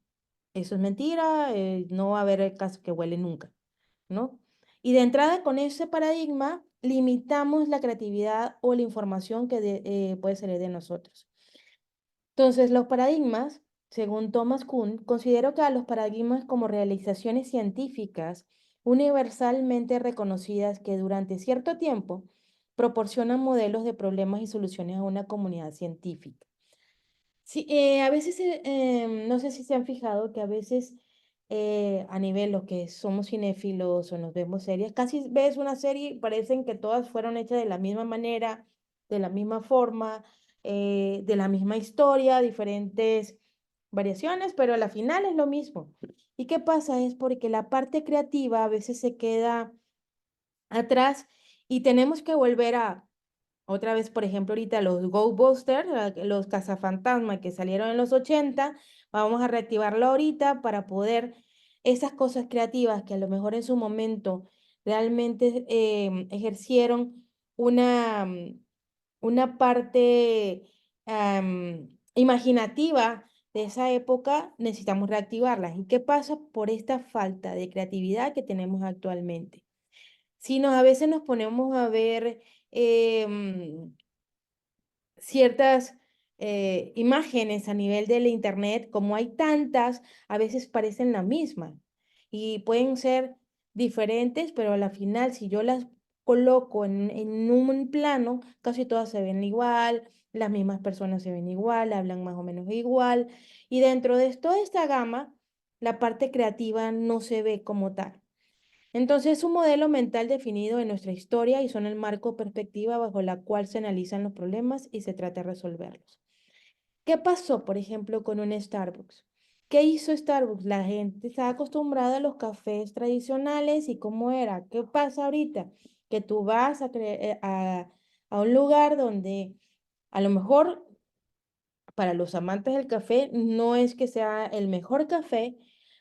eso es mentira, no va a haber el caso que vuele nunca, ¿no? Y de entrada con ese paradigma limitamos la creatividad o la información que puede salir de nosotros. Entonces, los paradigmas, según Thomas Kuhn, considero que a los paradigmas como realizaciones científicas universalmente reconocidas que durante cierto tiempo proporcionan modelos de problemas y soluciones a una comunidad científica. Sí, a veces, no sé si se han fijado que a veces a nivel los que somos cinéfilos o nos vemos series, casi ves una serie y parecen que todas fueron hechas de la misma manera, de la misma forma, de la misma historia, diferentes variaciones, pero a la final es lo mismo. ¿Y qué pasa? Es porque la parte creativa a veces se queda atrás y tenemos que volver a otra vez, por ejemplo, ahorita los Ghostbusters, los cazafantasmas que salieron en los 80, vamos a reactivarlo ahorita para poder esas cosas creativas que a lo mejor en su momento realmente ejercieron una parte imaginativa de esa época, necesitamos reactivarlas. ¿Y qué pasa por esta falta de creatividad que tenemos actualmente? Si a veces nos ponemos a ver ciertas imágenes a nivel del internet, como hay tantas, a veces parecen la misma y pueden ser diferentes, pero a la final, si yo las coloco en un plano, casi todas se ven igual, las mismas personas se ven igual, hablan más o menos igual, y dentro de toda esta gama, la parte creativa no se ve como tal. Entonces, es un modelo mental definido en nuestra historia y son el marco o perspectiva bajo la cual se analizan los problemas y se trata de resolverlos. ¿Qué pasó, por ejemplo, con un Starbucks? ¿Qué hizo Starbucks? La gente estaba acostumbrada a los cafés tradicionales y cómo era. ¿Qué pasa ahorita? Que tú vas a un lugar donde a lo mejor para los amantes del café no es que sea el mejor café,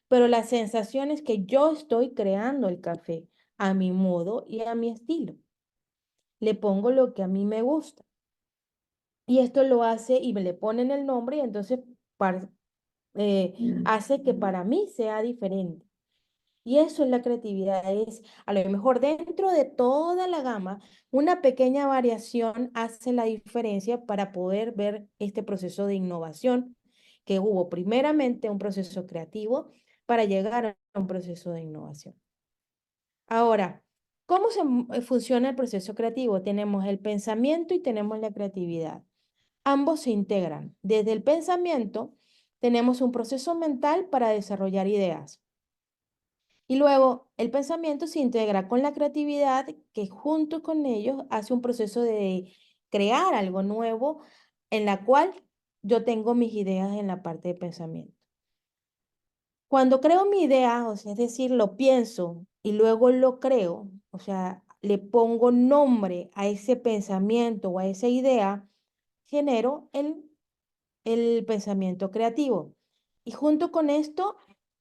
pero la sensación es que yo estoy creando el café a mi modo y a mi estilo. Le pongo lo que a mí me gusta. Y esto lo hace y me le ponen el nombre y entonces hace que para mí sea diferente. Y eso es la creatividad, es a lo mejor dentro de toda la gama, una pequeña variación hace la diferencia para poder ver este proceso de innovación, que hubo primeramente un proceso creativo para llegar a un proceso de innovación. Ahora, ¿cómo funciona el proceso creativo? Tenemos el pensamiento y tenemos la creatividad. Ambos se integran. Desde el pensamiento tenemos un proceso mental para desarrollar ideas. Y luego el pensamiento se integra con la creatividad, que junto con ellos hace un proceso de crear algo nuevo en la cual yo tengo mis ideas en la parte de pensamiento. Cuando creo mi idea, o sea, es decir, lo pienso y luego lo creo, o sea, le pongo nombre a ese pensamiento o a esa idea, genero el pensamiento creativo. Y junto con esto,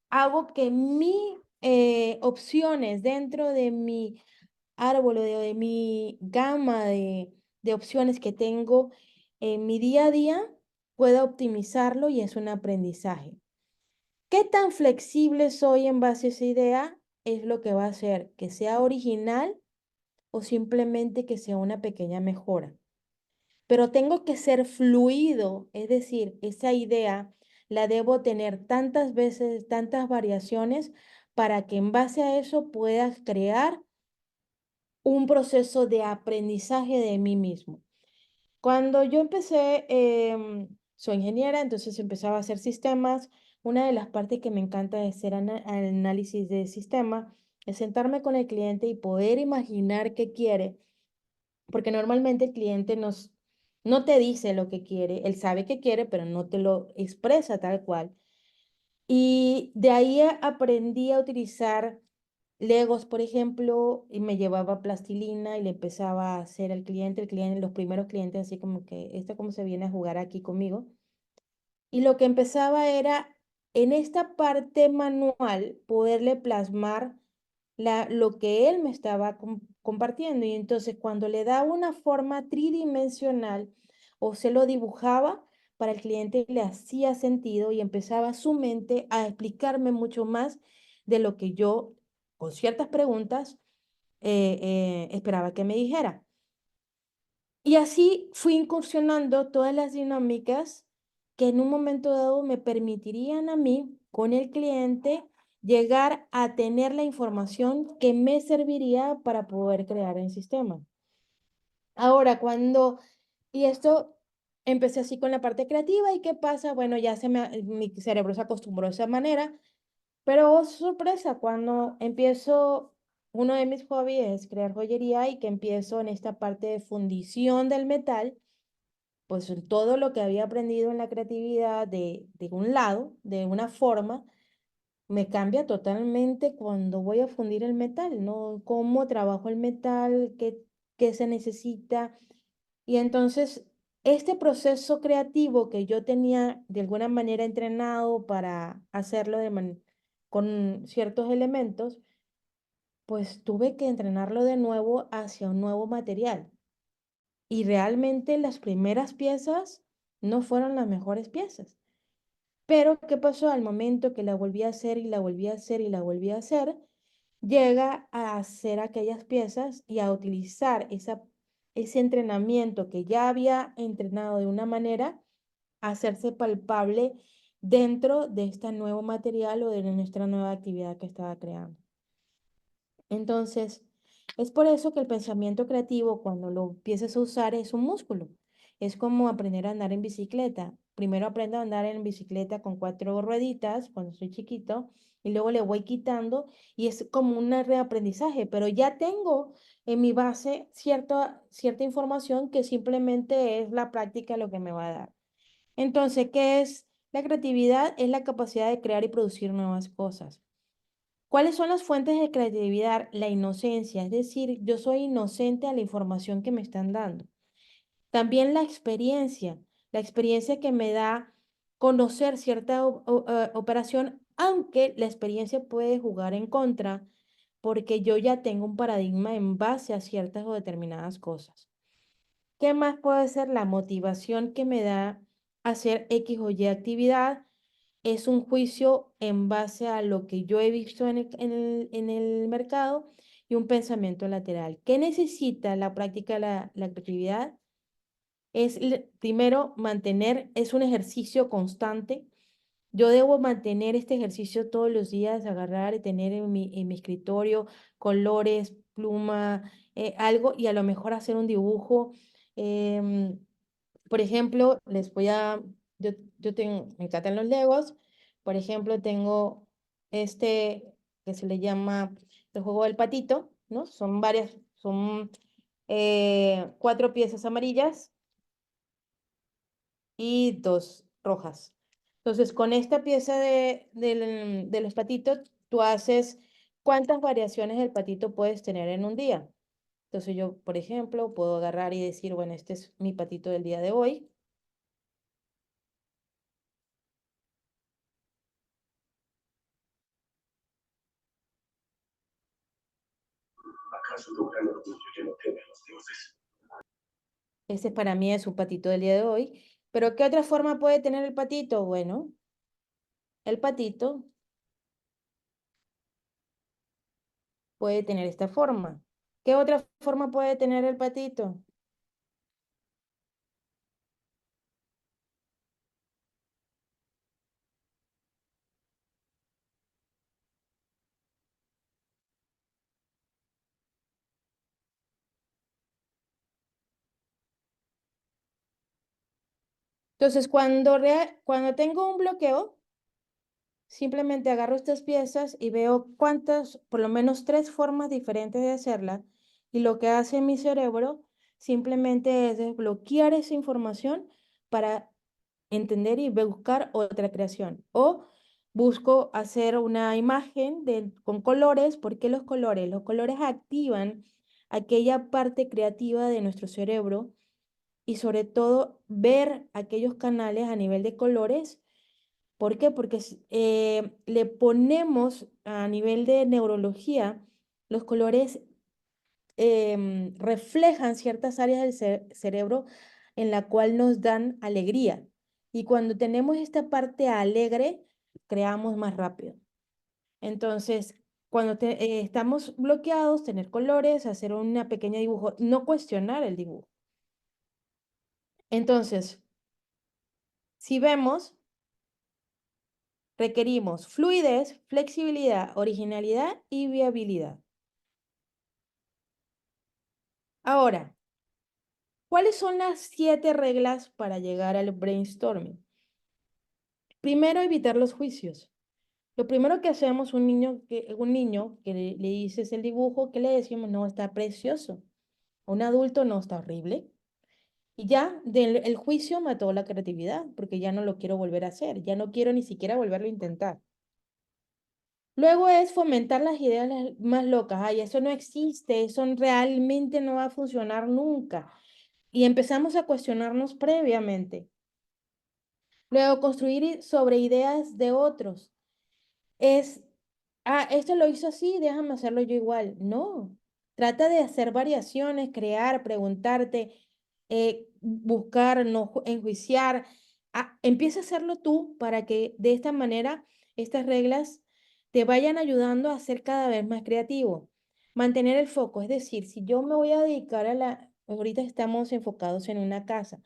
hago que mis opciones dentro de mi árbol o de mi gama de opciones que tengo en mi día a día pueda optimizarlo y es un aprendizaje. ¿Qué tan flexible soy en base a esa idea? Es lo que va a hacer que sea original o simplemente que sea una pequeña mejora. Pero tengo que ser fluido, es decir, esa idea la debo tener tantas veces, tantas variaciones, para que en base a eso puedas crear un proceso de aprendizaje de mí mismo. Cuando yo empecé, soy ingeniera, entonces empezaba a hacer sistemas. Una de las partes que me encanta de hacer análisis de sistema es sentarme con el cliente y poder imaginar qué quiere, porque normalmente el cliente no te dice lo que quiere, él sabe qué quiere, pero no te lo expresa tal cual. Y de ahí aprendí a utilizar Legos, por ejemplo, y me llevaba plastilina y le empezaba a hacer al cliente, los primeros clientes, así como que, ¿esto cómo se viene a jugar aquí conmigo? Y lo que empezaba era, en esta parte manual, poderle plasmar lo que él me estaba compartiendo. Y entonces, cuando le daba una forma tridimensional o se lo dibujaba, para el cliente le hacía sentido y empezaba su mente a explicarme mucho más de lo que yo, con ciertas preguntas, esperaba que me dijera. Y así fui incursionando todas las dinámicas que en un momento dado me permitirían a mí, con el cliente, llegar a tener la información que me serviría para poder crear el sistema. Ahora, y esto empecé así con la parte creativa, ¿y qué pasa? Bueno, mi cerebro se acostumbró a esa manera, pero oh, sorpresa, cuando empiezo, uno de mis hobbies es crear joyería y que empiezo en esta parte de fundición del metal, pues todo lo que había aprendido en la creatividad de un lado, de una forma, me cambia totalmente cuando voy a fundir el metal, ¿no? Cómo trabajo el metal, qué se necesita. Y entonces, este proceso creativo que yo tenía de alguna manera entrenado para hacerlo con ciertos elementos, pues tuve que entrenarlo de nuevo hacia un nuevo material. Y realmente las primeras piezas no fueron las mejores piezas. Pero, ¿qué pasó? Al momento que la volví a hacer y la volví a hacer y la volví a hacer, llega a hacer aquellas piezas y a utilizar ese entrenamiento que ya había entrenado de una manera, a hacerse palpable dentro de este nuevo material o de nuestra nueva actividad que estaba creando. Entonces, es por eso que el pensamiento creativo, cuando lo empieces a usar, es un músculo. Es como aprender a andar en bicicleta. Primero aprendo a andar en bicicleta con 4 rueditas cuando soy chiquito y luego le voy quitando y es como un reaprendizaje, pero ya tengo en mi base cierta información que simplemente es la práctica lo que me va a dar. Entonces, ¿qué es la creatividad? Es la capacidad de crear y producir nuevas cosas. ¿Cuáles son las fuentes de creatividad? La inocencia, es decir, yo soy inocente a la información que me están dando. También la experiencia que me da conocer cierta operación, aunque la experiencia puede jugar en contra, porque yo ya tengo un paradigma en base a ciertas o determinadas cosas. ¿Qué más puede ser la motivación que me da hacer X o Y actividad? Es un juicio en base a lo que yo he visto en el mercado y un pensamiento lateral. ¿Qué necesita la práctica de la creatividad? Primero, es un ejercicio constante. Yo debo mantener este ejercicio todos los días, agarrar y tener en mi escritorio colores, pluma, algo y a lo mejor hacer un dibujo. em, por ejemplo, me encantan los Legos. Por ejemplo, tengo este que se le llama el juego del patito, ¿no? Son 4 piezas amarillas y 2 rojas. Entonces, con esta pieza de los patitos, tú haces cuántas variaciones del patito puedes tener en un día. Entonces yo, por ejemplo, puedo agarrar y decir, bueno, este es mi patito del día de hoy. Este para mí es un patito del día de hoy. Pero ¿qué otra forma puede tener el patito? Bueno, el patito puede tener esta forma. ¿Qué otra forma puede tener el patito? Entonces, cuando tengo un bloqueo, simplemente agarro estas piezas y veo cuántas, por lo menos 3 formas diferentes de hacerla. Y lo que hace mi cerebro simplemente es desbloquear esa información para entender y buscar otra creación. O busco hacer una imagen con colores. ¿Por qué los colores? Los colores activan aquella parte creativa de nuestro cerebro y sobre todo ver aquellos canales a nivel de colores. ¿Por qué? Porque le ponemos a nivel de neurología, los colores reflejan ciertas áreas del cerebro en la cual nos dan alegría. Y cuando tenemos esta parte alegre, creamos más rápido. Entonces, cuando estamos bloqueados, tener colores, hacer una pequeña dibujo, no cuestionar el dibujo. Entonces, si vemos, requerimos fluidez, flexibilidad, originalidad y viabilidad. Ahora, ¿cuáles son las 7 reglas para llegar al brainstorming? Primero, evitar los juicios. Lo primero que hacemos un niño que le dices el dibujo, que le decimos, no, está precioso. Un adulto, no, está horrible. Y ya el juicio mató la creatividad, porque ya no lo quiero volver a hacer, ya no quiero ni siquiera volverlo a intentar. Luego es fomentar las ideas más locas. Ay, eso no existe, eso realmente no va a funcionar nunca. Y empezamos a cuestionarnos previamente. Luego, construir sobre ideas de otros. Esto lo hizo así, déjame hacerlo yo igual. No, trata de hacer variaciones, crear, preguntarte, buscar, no enjuiciar. Empieza a hacerlo tú para que de esta manera estas reglas te vayan ayudando a ser cada vez más creativo. Mantener el foco, es decir, si yo me voy a dedicar ahorita estamos enfocados en una casa.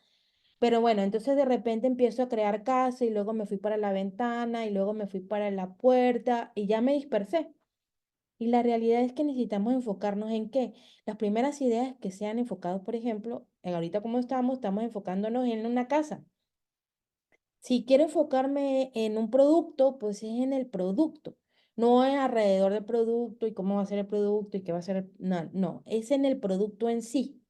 Pero bueno, entonces de repente empiezo a crear casa y luego me fui para la ventana y luego me fui para la puerta y ya me dispersé. Y la realidad es que necesitamos enfocarnos en qué. Las primeras ideas que sean enfocados, por ejemplo, ahorita como estamos enfocándonos en una casa. Si quiero enfocarme en un producto, pues es en el producto. No es alrededor del producto y cómo va a ser el producto y qué va a ser. No, no, es en el producto en sí.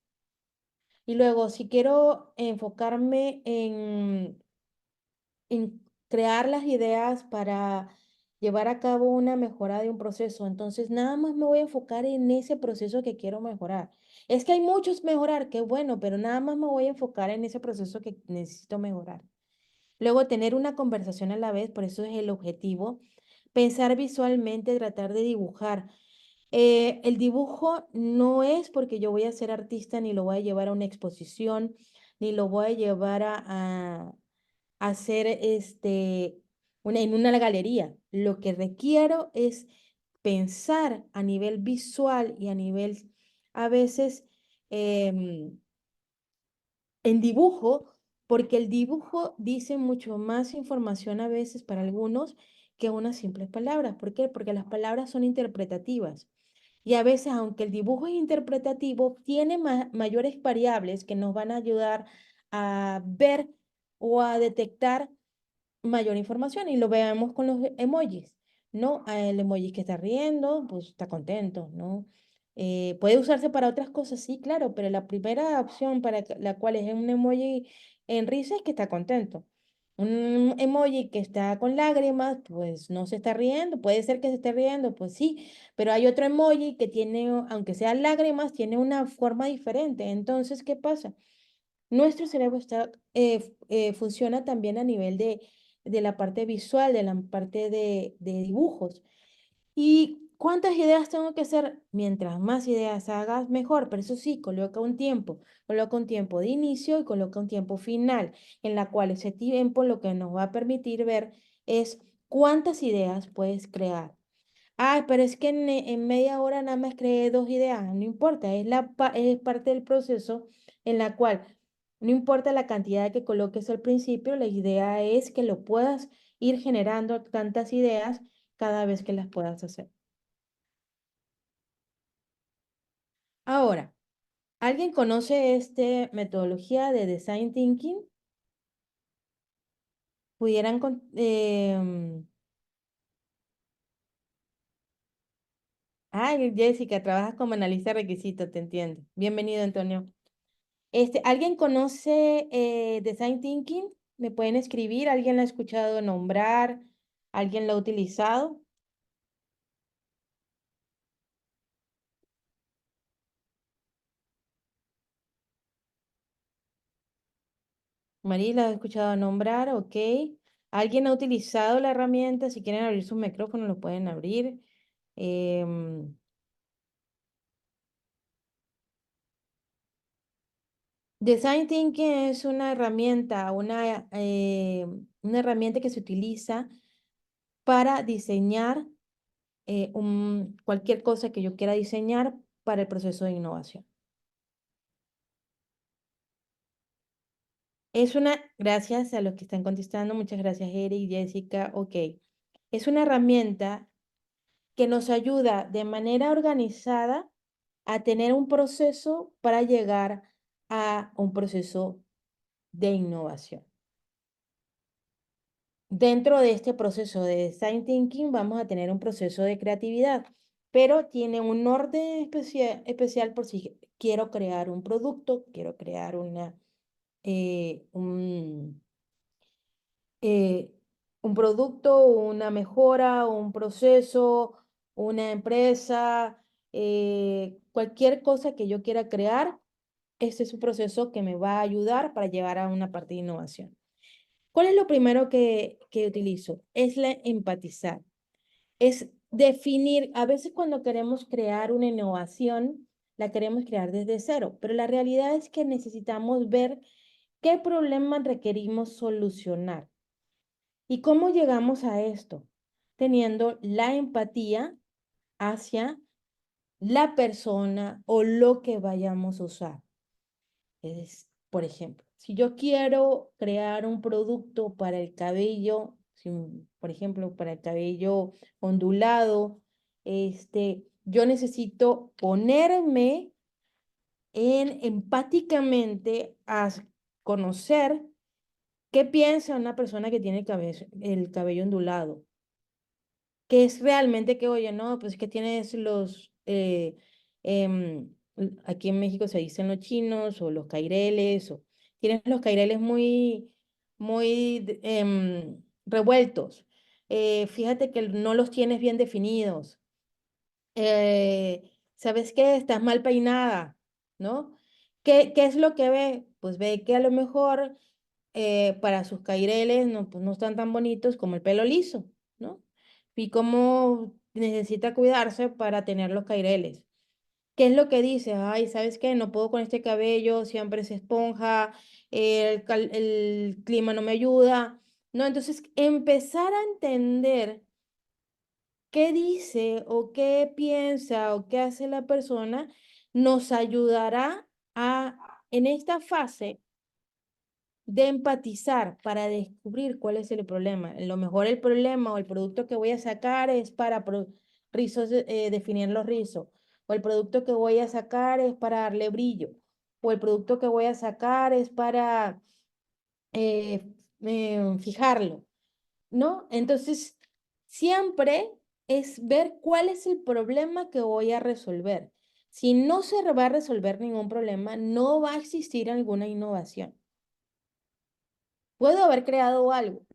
Y luego, si quiero enfocarme en crear las ideas para llevar a cabo una mejora de un proceso. Entonces, nada más me voy a enfocar en ese proceso que quiero mejorar. Es que hay muchos mejorar, qué bueno, pero nada más me voy a enfocar en ese proceso que necesito mejorar. Luego, tener una conversación a la vez, por eso es el objetivo. Pensar visualmente, tratar de dibujar. El dibujo no es porque yo voy a ser artista, ni lo voy a llevar a una exposición, ni lo voy a llevar hacer en una galería. Lo que requiero es pensar a nivel visual y a nivel, a veces, em, en dibujo, porque el dibujo dice mucho más información a veces para algunos que unas simples palabras. ¿Por qué? Porque las palabras son interpretativas. Y a veces, aunque el dibujo es interpretativo, tiene mayores variables que nos van a ayudar a ver o a detectar mayor información y lo veamos con los emojis. ¿no? El emoji que está riendo, pues está contento, ¿no? Puede usarse para otras cosas, sí, claro, pero la primera opción para la cual es un emoji en risa es que está contento. Un emoji que está con lágrimas, pues no se está riendo, puede ser que se esté riendo, pues sí, pero hay otro emoji que tiene, aunque sean lágrimas, tiene una forma diferente. Entonces, ¿qué pasa? Nuestro cerebro funciona también a nivel de la parte visual, de la parte de dibujos. ¿Y cuántas ideas tengo que hacer? Mientras más ideas hagas, mejor. Pero eso sí, coloca un tiempo de inicio y coloca un tiempo final, en la cual ese tiempo lo que nos va a permitir ver es cuántas ideas puedes crear. Ay, pero es que en media hora nada más creé 2 ideas. No importa, es parte del proceso en la cual no importa la cantidad que coloques al principio, la idea es que lo puedas ir generando tantas ideas cada vez que las puedas hacer. Ahora, ¿alguien conoce esta metodología de Design Thinking? Pudieran... Ay, Jessica, trabajas como analista de requisitos, te entiendo. Bienvenido, Antonio. ¿Alguien conoce Design Thinking? ¿Me pueden escribir? ¿Alguien lo ha escuchado nombrar? ¿Alguien lo ha utilizado? María, ¿la ha escuchado nombrar? Ok. ¿Alguien ha utilizado la herramienta? Si quieren abrir sus micrófonos, lo pueden abrir. Em, Design Thinking es una herramienta que se utiliza para diseñar cualquier cosa que yo quiera diseñar para el proceso de innovación. Gracias a los que están contestando, muchas gracias Eric, Jessica, ok. Es una herramienta que nos ayuda de manera organizada a tener un proceso para llegar a un proceso de innovación. Dentro de este proceso de design thinking vamos a tener un proceso de creatividad, pero tiene un orden especial por si quiero crear un producto, quiero crear eh, un, eh, un producto, una mejora, un proceso, una empresa, cualquier cosa que yo quiera crear, este es un proceso que me va a ayudar para llegar a una parte de innovación. ¿Cuál es lo primero que utilizo? Es la empatizar. Es definir, a veces cuando queremos crear una innovación, la queremos crear desde cero, pero la realidad es que necesitamos ver qué problemas requerimos solucionar. ¿Y cómo llegamos a esto? Teniendo la empatía hacia la persona o lo que vayamos a usar. Por ejemplo, si yo quiero crear un producto para el cabello, por ejemplo, para el cabello ondulado, yo necesito ponerme empáticamente a conocer qué piensa una persona que tiene el cabello ondulado. Que es realmente que, oye, no, pues es que tienes aquí en México se dicen los chinos o los caireles, o tienes los caireles muy revueltos. Fíjate que no los tienes bien definidos. ¿Sabes qué? Estás mal peinada, ¿no? ¿Qué es lo que ve? Pues ve que a lo mejor para sus caireles no, pues no están tan bonitos como el pelo liso, ¿no? Y cómo necesita cuidarse para tener los caireles. ¿Qué es lo que dice? Ay, ¿sabes qué? No puedo con este cabello, siempre se esponja, el clima no me ayuda, ¿no? Entonces, empezar a entender qué dice o qué piensa o qué hace la persona nos ayudará en esta fase de empatizar para descubrir cuál es el problema. A lo mejor el problema o el producto que voy a sacar es para definir los rizos, o el producto que voy a sacar es para darle brillo, o el producto que voy a sacar es para fijarlo, ¿no? Entonces, siempre es ver cuál es el problema que voy a resolver. Si no se va a resolver ningún problema, no va a existir alguna innovación. Puedo haber creado algo,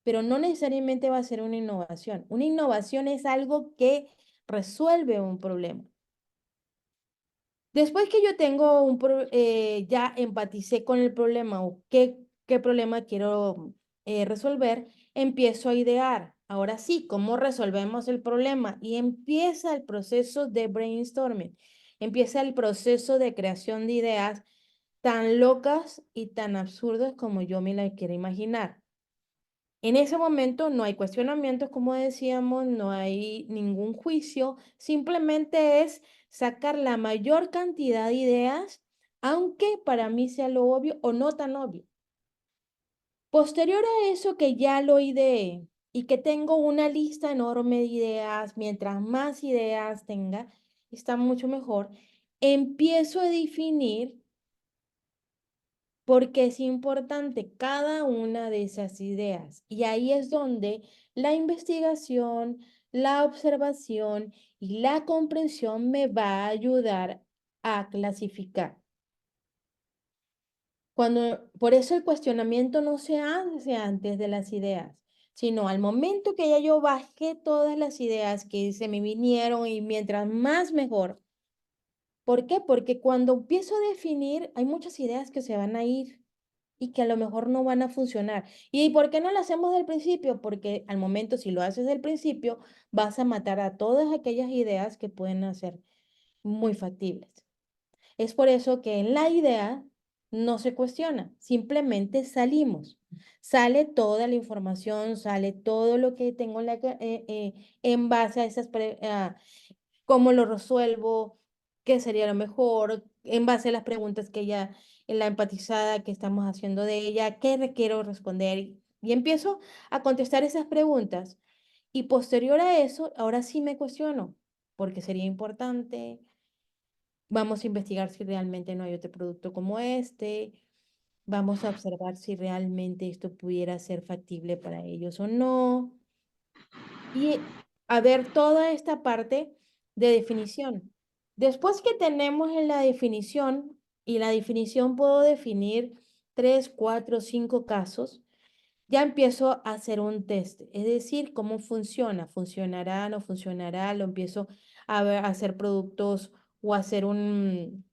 pero no necesariamente va a ser una innovación. Una innovación es algo que resuelve un problema. Después que yo tengo ya empaticé con el problema o qué problema quiero resolver, empiezo a idear. Ahora sí, ¿cómo resolvemos el problema? Y empieza el proceso de brainstorming. Empieza el proceso de creación de ideas tan locas y tan absurdas como yo me las quiero imaginar. En ese momento no hay cuestionamientos, como decíamos, no hay ningún juicio, simplemente es sacar la mayor cantidad de ideas, aunque para mí sea lo obvio o no tan obvio. Posterior a eso que ya lo ideé y que tengo una lista enorme de ideas, mientras más ideas tenga, está mucho mejor, empiezo a definir porque es importante cada una de esas ideas. Y ahí es donde la investigación, la observación y la comprensión me va a ayudar a clasificar. Por eso el cuestionamiento no se hace antes de las ideas, sino al momento que ya yo bajé todas las ideas que se me vinieron y mientras más mejor. ¿Por qué? Porque cuando empiezo a definir, hay muchas ideas que se van a ir y que a lo mejor no van a funcionar. ¿Y por qué no lo hacemos del principio? Porque al momento, si lo haces del principio, vas a matar a todas aquellas ideas que pueden ser muy factibles. Es por eso que en la idea no se cuestiona, simplemente salimos. Sale toda la información, sale todo lo que tengo en base a cómo lo resuelvo, qué sería lo mejor, en base a las preguntas que ella, en la empatizada que estamos haciendo de ella, qué requiero responder. Y empiezo a contestar esas preguntas. Y posterior a eso, ahora sí me cuestiono, porque sería importante. Vamos a investigar si realmente no hay otro producto como este. Vamos a observar si realmente esto pudiera ser factible para ellos o no. Y a ver toda esta parte de definición. Después que tenemos en la definición, y la definición puedo definir 3, 4, 5 casos, ya empiezo a hacer un test, es decir, cómo funciona, funcionará, no funcionará, lo empiezo a hacer productos o a hacer un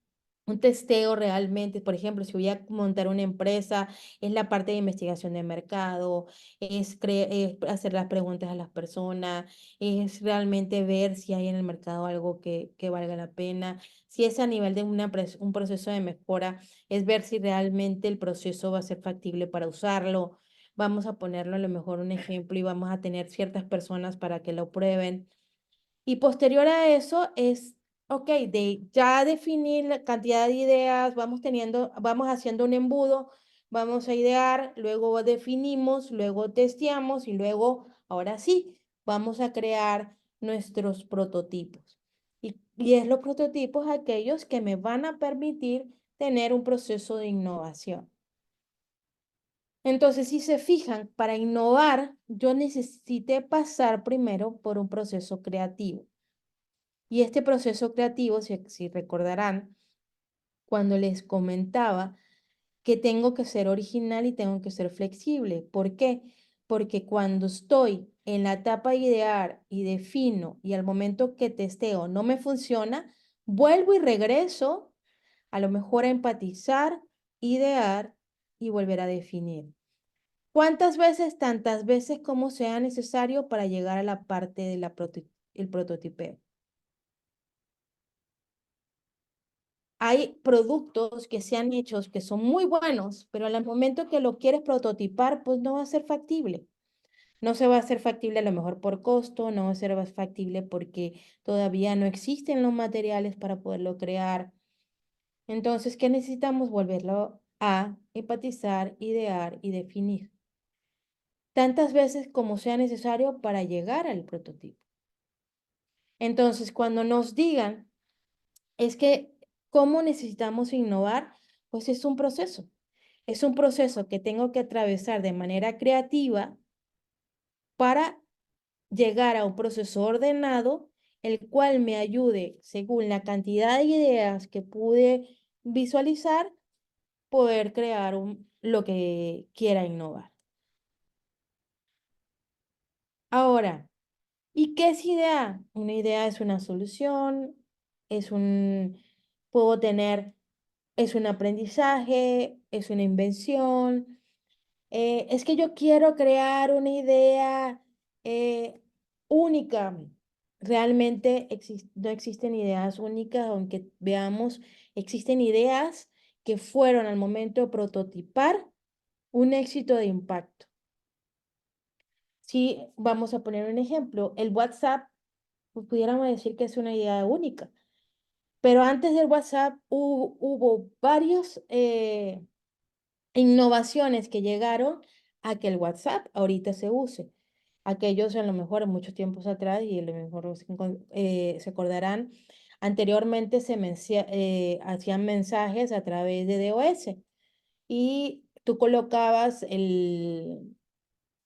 testeo realmente. Por ejemplo, si voy a montar una empresa, es la parte de investigación de mercado, es hacer las preguntas a las personas, es realmente ver si hay en el mercado algo que valga la pena. Si es a nivel de un proceso de mejora, es ver si realmente el proceso va a ser factible para usarlo. Vamos a ponerlo a lo mejor un ejemplo y vamos a tener ciertas personas para que lo prueben. Y posterior a eso es, ok, de ya definir la cantidad de ideas, vamos haciendo un embudo, vamos a idear, luego definimos, luego testeamos y luego, ahora sí, vamos a crear nuestros prototipos. Y es los prototipos aquellos que me van a permitir tener un proceso de innovación. Entonces, si se fijan, para innovar, yo necesité pasar primero por un proceso creativo. Y este proceso creativo, si recordarán, cuando les comentaba que tengo que ser original y tengo que ser flexible. ¿Por qué? Porque cuando estoy en la etapa de idear y defino y al momento que testeo no me funciona, vuelvo y regreso a lo mejor a empatizar, idear y volver a definir. ¿Cuántas veces? Tantas veces como sea necesario para llegar a la parte del prototipeo. Hay productos que se han hecho que son muy buenos, pero al momento que lo quieres prototipar, pues no va a ser factible. No se va a hacer factible a lo mejor por costo, no va a ser factible porque todavía no existen los materiales para poderlo crear. Entonces, ¿qué necesitamos? Volverlo a empatizar, idear y definir. Tantas veces como sea necesario para llegar al prototipo. Entonces, cuando nos digan, es que, ¿cómo necesitamos innovar? Pues es un proceso. Es un proceso que tengo que atravesar de manera creativa para llegar a un proceso ordenado, el cual me ayude, según la cantidad de ideas que pude visualizar, poder crear lo que quiera innovar. Ahora, ¿y qué es idea? Una idea es una solución, es puedo tener, es un aprendizaje, es una invención. Es que yo quiero crear una idea eh, única. Realmente no existen ideas únicas, aunque veamos, existen ideas que fueron al momento de prototipar un éxito de impacto. Si vamos a poner un ejemplo, el WhatsApp, pues pudiéramos decir que es una idea única, pero antes del WhatsApp hubo varios innovaciones que llegaron a que el WhatsApp ahorita se use. Aquellos a lo mejor muchos tiempos atrás y a lo mejor se acordarán, anteriormente hacían mensajes a través de DOS y tú colocabas el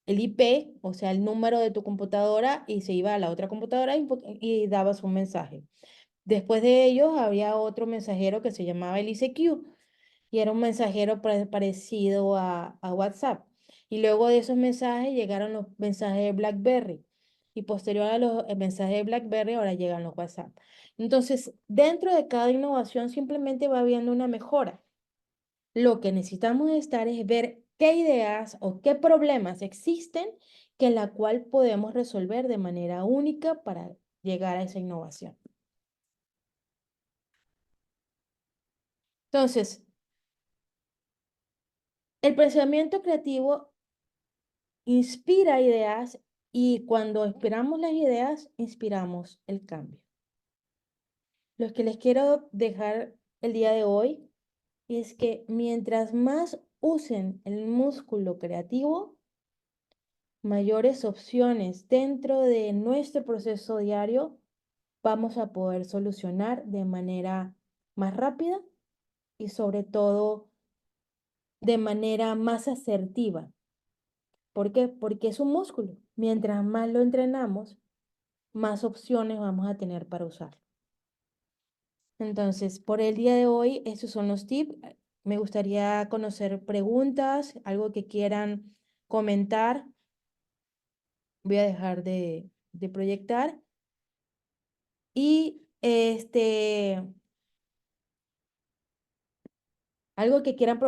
IP, o sea, el número de tu computadora y se iba a la otra computadora y dabas un mensaje. Después de ellos había otro mensajero que se llamaba el ICQ y era un mensajero parecido a WhatsApp. Y luego de esos mensajes llegaron los mensajes de BlackBerry. Y posterior a los mensajes de BlackBerry ahora llegan los WhatsApp. Entonces, dentro de cada innovación simplemente va habiendo una mejora. Lo que necesitamos estar es ver qué ideas o qué problemas existen que la cual podemos resolver de manera única para llegar a esa innovación. Entonces, el pensamiento creativo inspira ideas y cuando inspiramos las ideas, inspiramos el cambio. Lo que les quiero dejar el día de hoy es que mientras más usen el músculo creativo, mayores opciones dentro de nuestro proceso diario vamos a poder solucionar de manera más rápida y sobre todo de manera más asertiva. ¿Por qué? Porque es un músculo. Mientras más lo entrenamos, más opciones vamos a tener para usar. Entonces, por el día de hoy, estos son los tips. Me gustaría conocer preguntas, algo que quieran comentar. Voy a dejar de proyectar. Y algo que quieran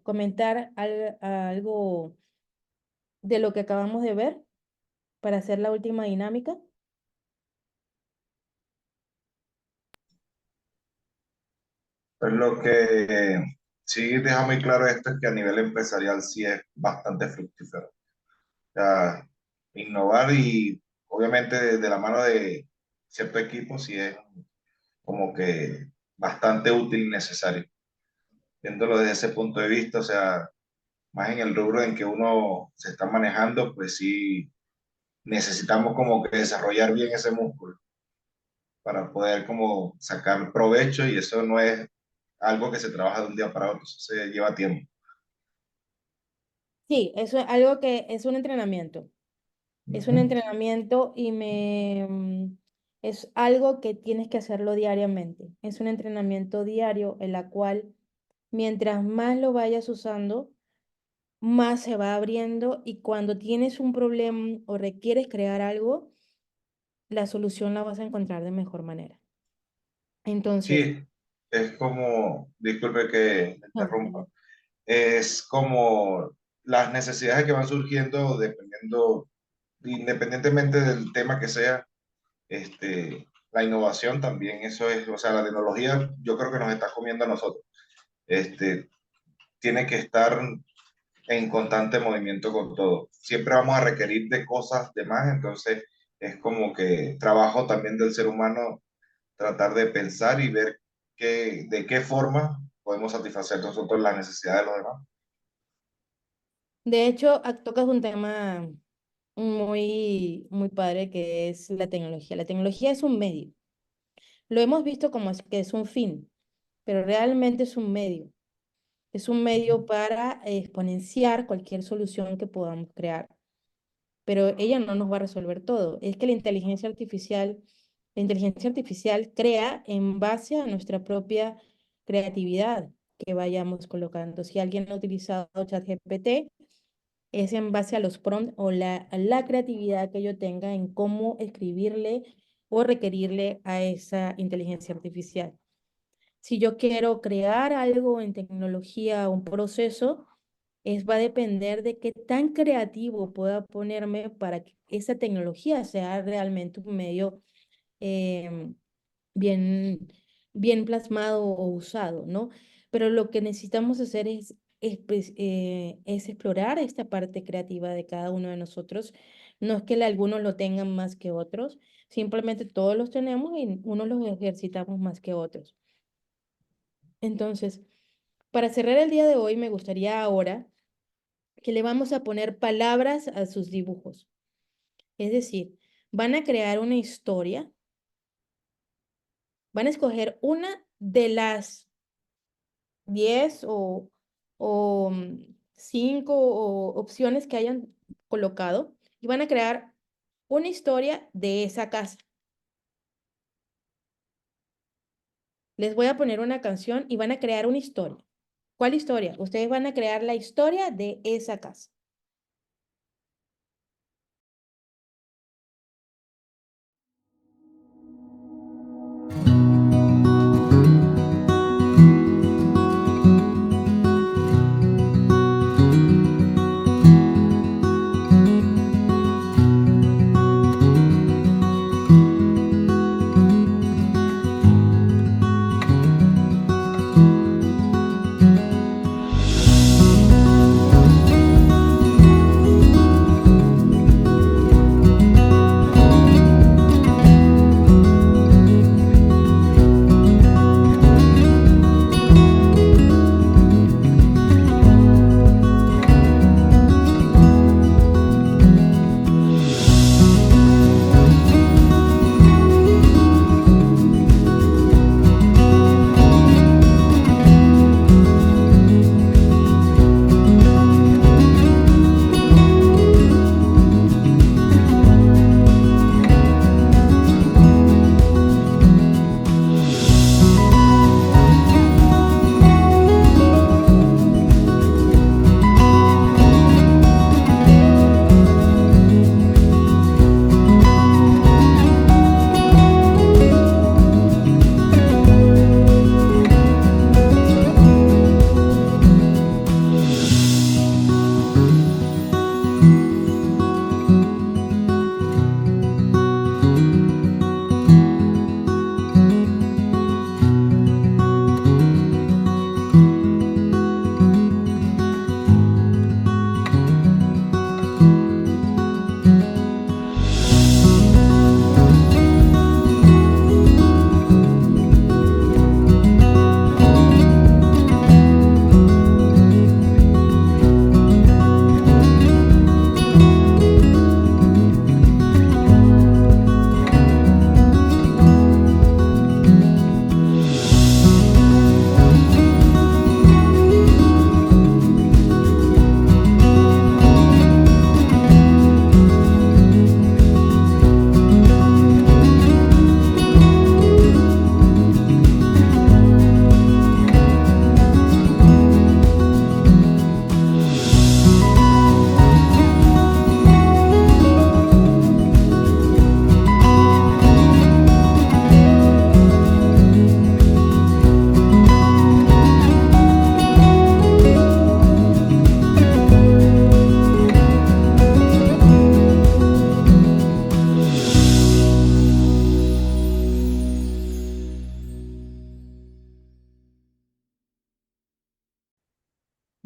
comentar, algo de lo que acabamos de ver para hacer la última dinámica. Pues lo que sí deja muy claro esto es que a nivel empresarial sí es bastante fructífero. O sea, innovar y obviamente de la mano de cierto equipo sí es como que bastante útil y necesario. Viéndolo desde ese punto de vista, o sea, más en el rubro en que uno se está manejando, pues sí necesitamos como que desarrollar bien ese músculo para poder como sacar provecho y eso no es algo que se trabaja de un día para otro, eso se lleva tiempo. Sí, eso es algo que es un entrenamiento. Es un Ujú. entrenamiento y es algo que tienes que hacerlo diariamente. Es un entrenamiento diario en la cual mientras más lo vayas usando, más se va abriendo y cuando tienes un problema o requieres crear algo, la solución la vas a encontrar de mejor manera. Entonces, Sí, es como, disculpe que me no, interrumpa, es como las necesidades que van surgiendo dependiendo, independientemente del tema que sea, la innovación también, eso es, o sea, la tecnología yo creo que nos está comiendo a nosotros. Este, tiene que estar en constante movimiento con todo. Siempre vamos a requerir de cosas de más, entonces es como que trabajo también del ser humano tratar de pensar y ver de qué forma podemos satisfacer nosotros las necesidades de los demás. de hecho, tocas un tema muy, muy padre que es la tecnología. La tecnología es un medio. Lo hemos visto como que es un fin, pero realmente es un medio. Es un medio para exponenciar cualquier solución que podamos crear. pero ella no nos va a resolver todo. Es que la inteligencia artificial crea en base a nuestra propia creatividad que vayamos colocando. Si alguien ha utilizado ChatGPT, es en base a los prompts o a la creatividad que yo tenga en cómo escribirle o requerirle a esa inteligencia artificial. Si yo quiero crear algo en tecnología, un proceso, va a depender de qué tan creativo pueda ponerme para que esa tecnología sea realmente un medio em, bien, bien plasmado o usado, ¿no? Pero lo que necesitamos hacer es explorar esta parte creativa de cada uno de nosotros. No es que algunos lo tengan más que otros, simplemente todos los tenemos y unos los ejercitamos más que otros. Entonces, para cerrar el día de hoy, me gustaría ahora que le vamos a poner palabras a sus dibujos. Es decir, van a crear una historia, van a escoger una de las 10 o 5 opciones que hayan colocado y van a crear una historia de esa casa. Les voy a poner una canción y van a crear una historia. ¿Cuál historia? Ustedes van a crear la historia de esa casa.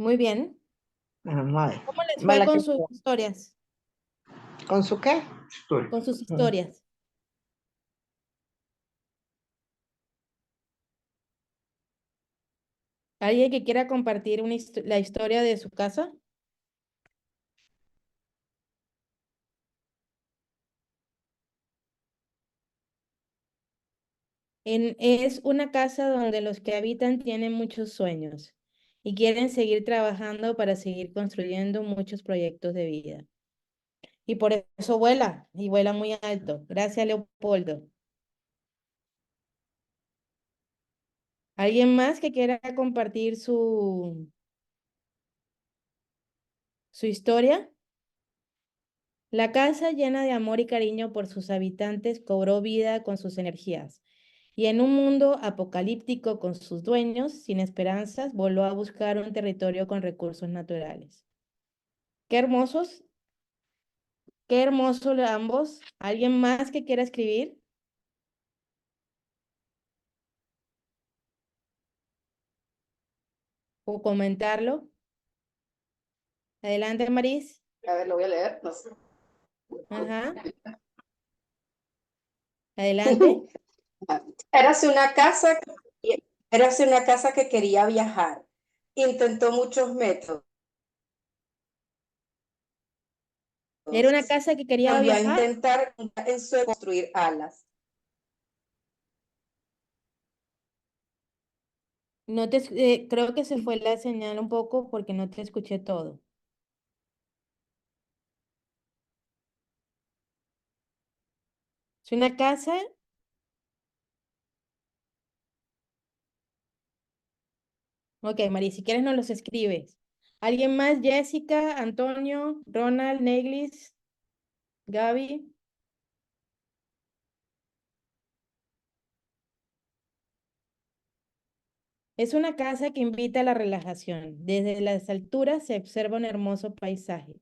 Muy bien. Vale. ¿Cómo les Me fue la con creo. sus historias? ¿Con su qué? Con sus Ujú. historias. ¿Alguien que quiera compartir la historia de su casa? Es una casa donde los que habitan tienen muchos sueños y quieren seguir trabajando para seguir construyendo muchos proyectos de vida. Y por eso vuela, y vuela muy alto. Gracias, Leopoldo. ¿Alguien más que quiera compartir su historia? La casa, llena de amor y cariño por sus habitantes, cobró vida con sus energías. Y en un mundo apocalíptico con sus dueños, sin esperanzas, volvió a buscar un territorio con recursos naturales. Qué hermosos, qué hermoso ambos. ¿Alguien más que quiera escribir o comentarlo? Adelante, Maris. A ver, lo voy a leer. No sé. Ajá. Adelante. Érase una casa, érase una casa que quería viajar. Intentó muchos métodos. Era una casa que quería Cambió a viajar. intentar en su construir alas. No te, creo que se fue la señal un poco porque no te escuché todo. Es una casa. Ok, María, si quieres nos los escribes. ¿Alguien más? Jessica, Antonio, Ronald, Neglis, Gaby. Es una casa que invita a la relajación. Desde las alturas se observa un hermoso paisaje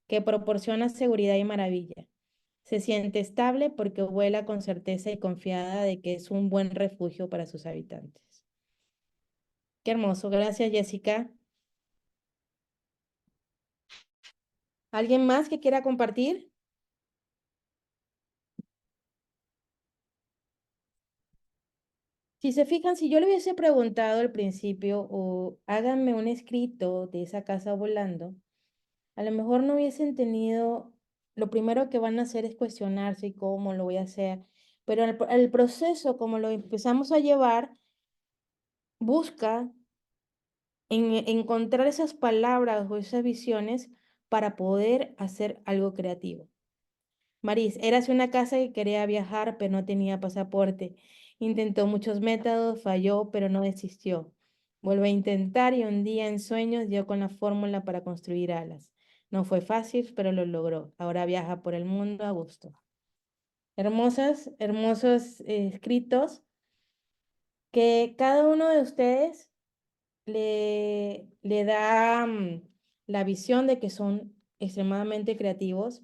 que proporciona seguridad y maravilla. Se siente estable porque vuela con certeza y confiada de que es un buen refugio para sus habitantes. Qué hermoso. Gracias, Jessica. ¿Alguien más que quiera compartir? Si se fijan, si yo le hubiese preguntado al principio o háganme un escrito de esa casa volando, a lo mejor no hubiesen tenido, lo primero que van a hacer es cuestionarse cómo lo voy a hacer, pero el proceso, como lo empezamos a llevar, busca encontrar esas palabras o esas visiones para poder hacer algo creativo. Maris, érase una casa que quería viajar, pero no tenía pasaporte. Intentó muchos métodos, falló, pero no desistió. Volvió a intentar y un día en sueños dio con la fórmula para construir alas. No fue fácil, pero lo logró. Ahora viaja por el mundo a gusto. Hermosos escritos que cada uno de ustedes le da la visión de que son extremadamente creativos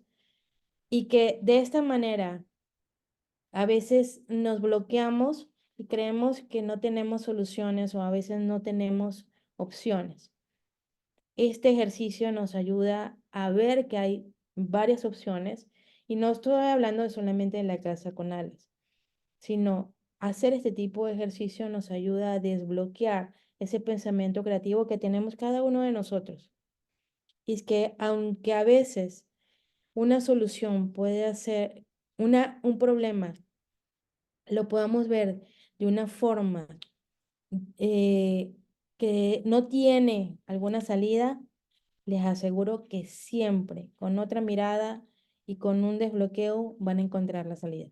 y que de esta manera a veces nos bloqueamos y creemos que no tenemos soluciones o a veces no tenemos opciones. Este ejercicio nos ayuda a ver que hay varias opciones y no estoy hablando solamente de la casa con alas, sino hacer este tipo de ejercicio nos ayuda a desbloquear ese pensamiento creativo que tenemos cada uno de nosotros. Y es que aunque a veces una solución puede ser un problema lo podamos ver de una forma eh, que no tiene alguna salida, les aseguro que siempre con otra mirada y con un desbloqueo van a encontrar la salida.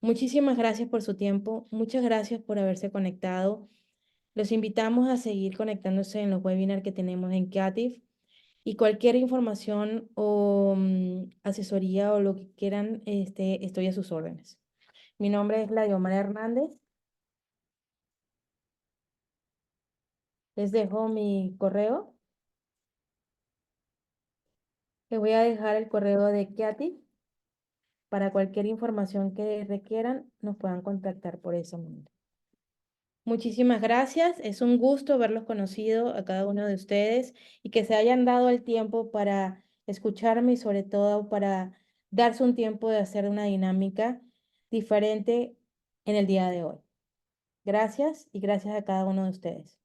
Muchísimas gracias por su tiempo, muchas gracias por haberse conectado. Los invitamos a seguir conectándose en los webinars que tenemos en Creative y cualquier información o asesoría o lo que quieran, estoy a sus órdenes. Mi nombre es Gladiomar Hernández. Les dejo mi correo. Les voy a dejar el correo de Kiati para cualquier información que requieran, nos puedan contactar por ese momento. Muchísimas gracias. Es un gusto verlos conocido a cada uno de ustedes y que se hayan dado el tiempo para escucharme y sobre todo para darse un tiempo de hacer una dinámica diferente en el día de hoy. Gracias y gracias a cada uno de ustedes.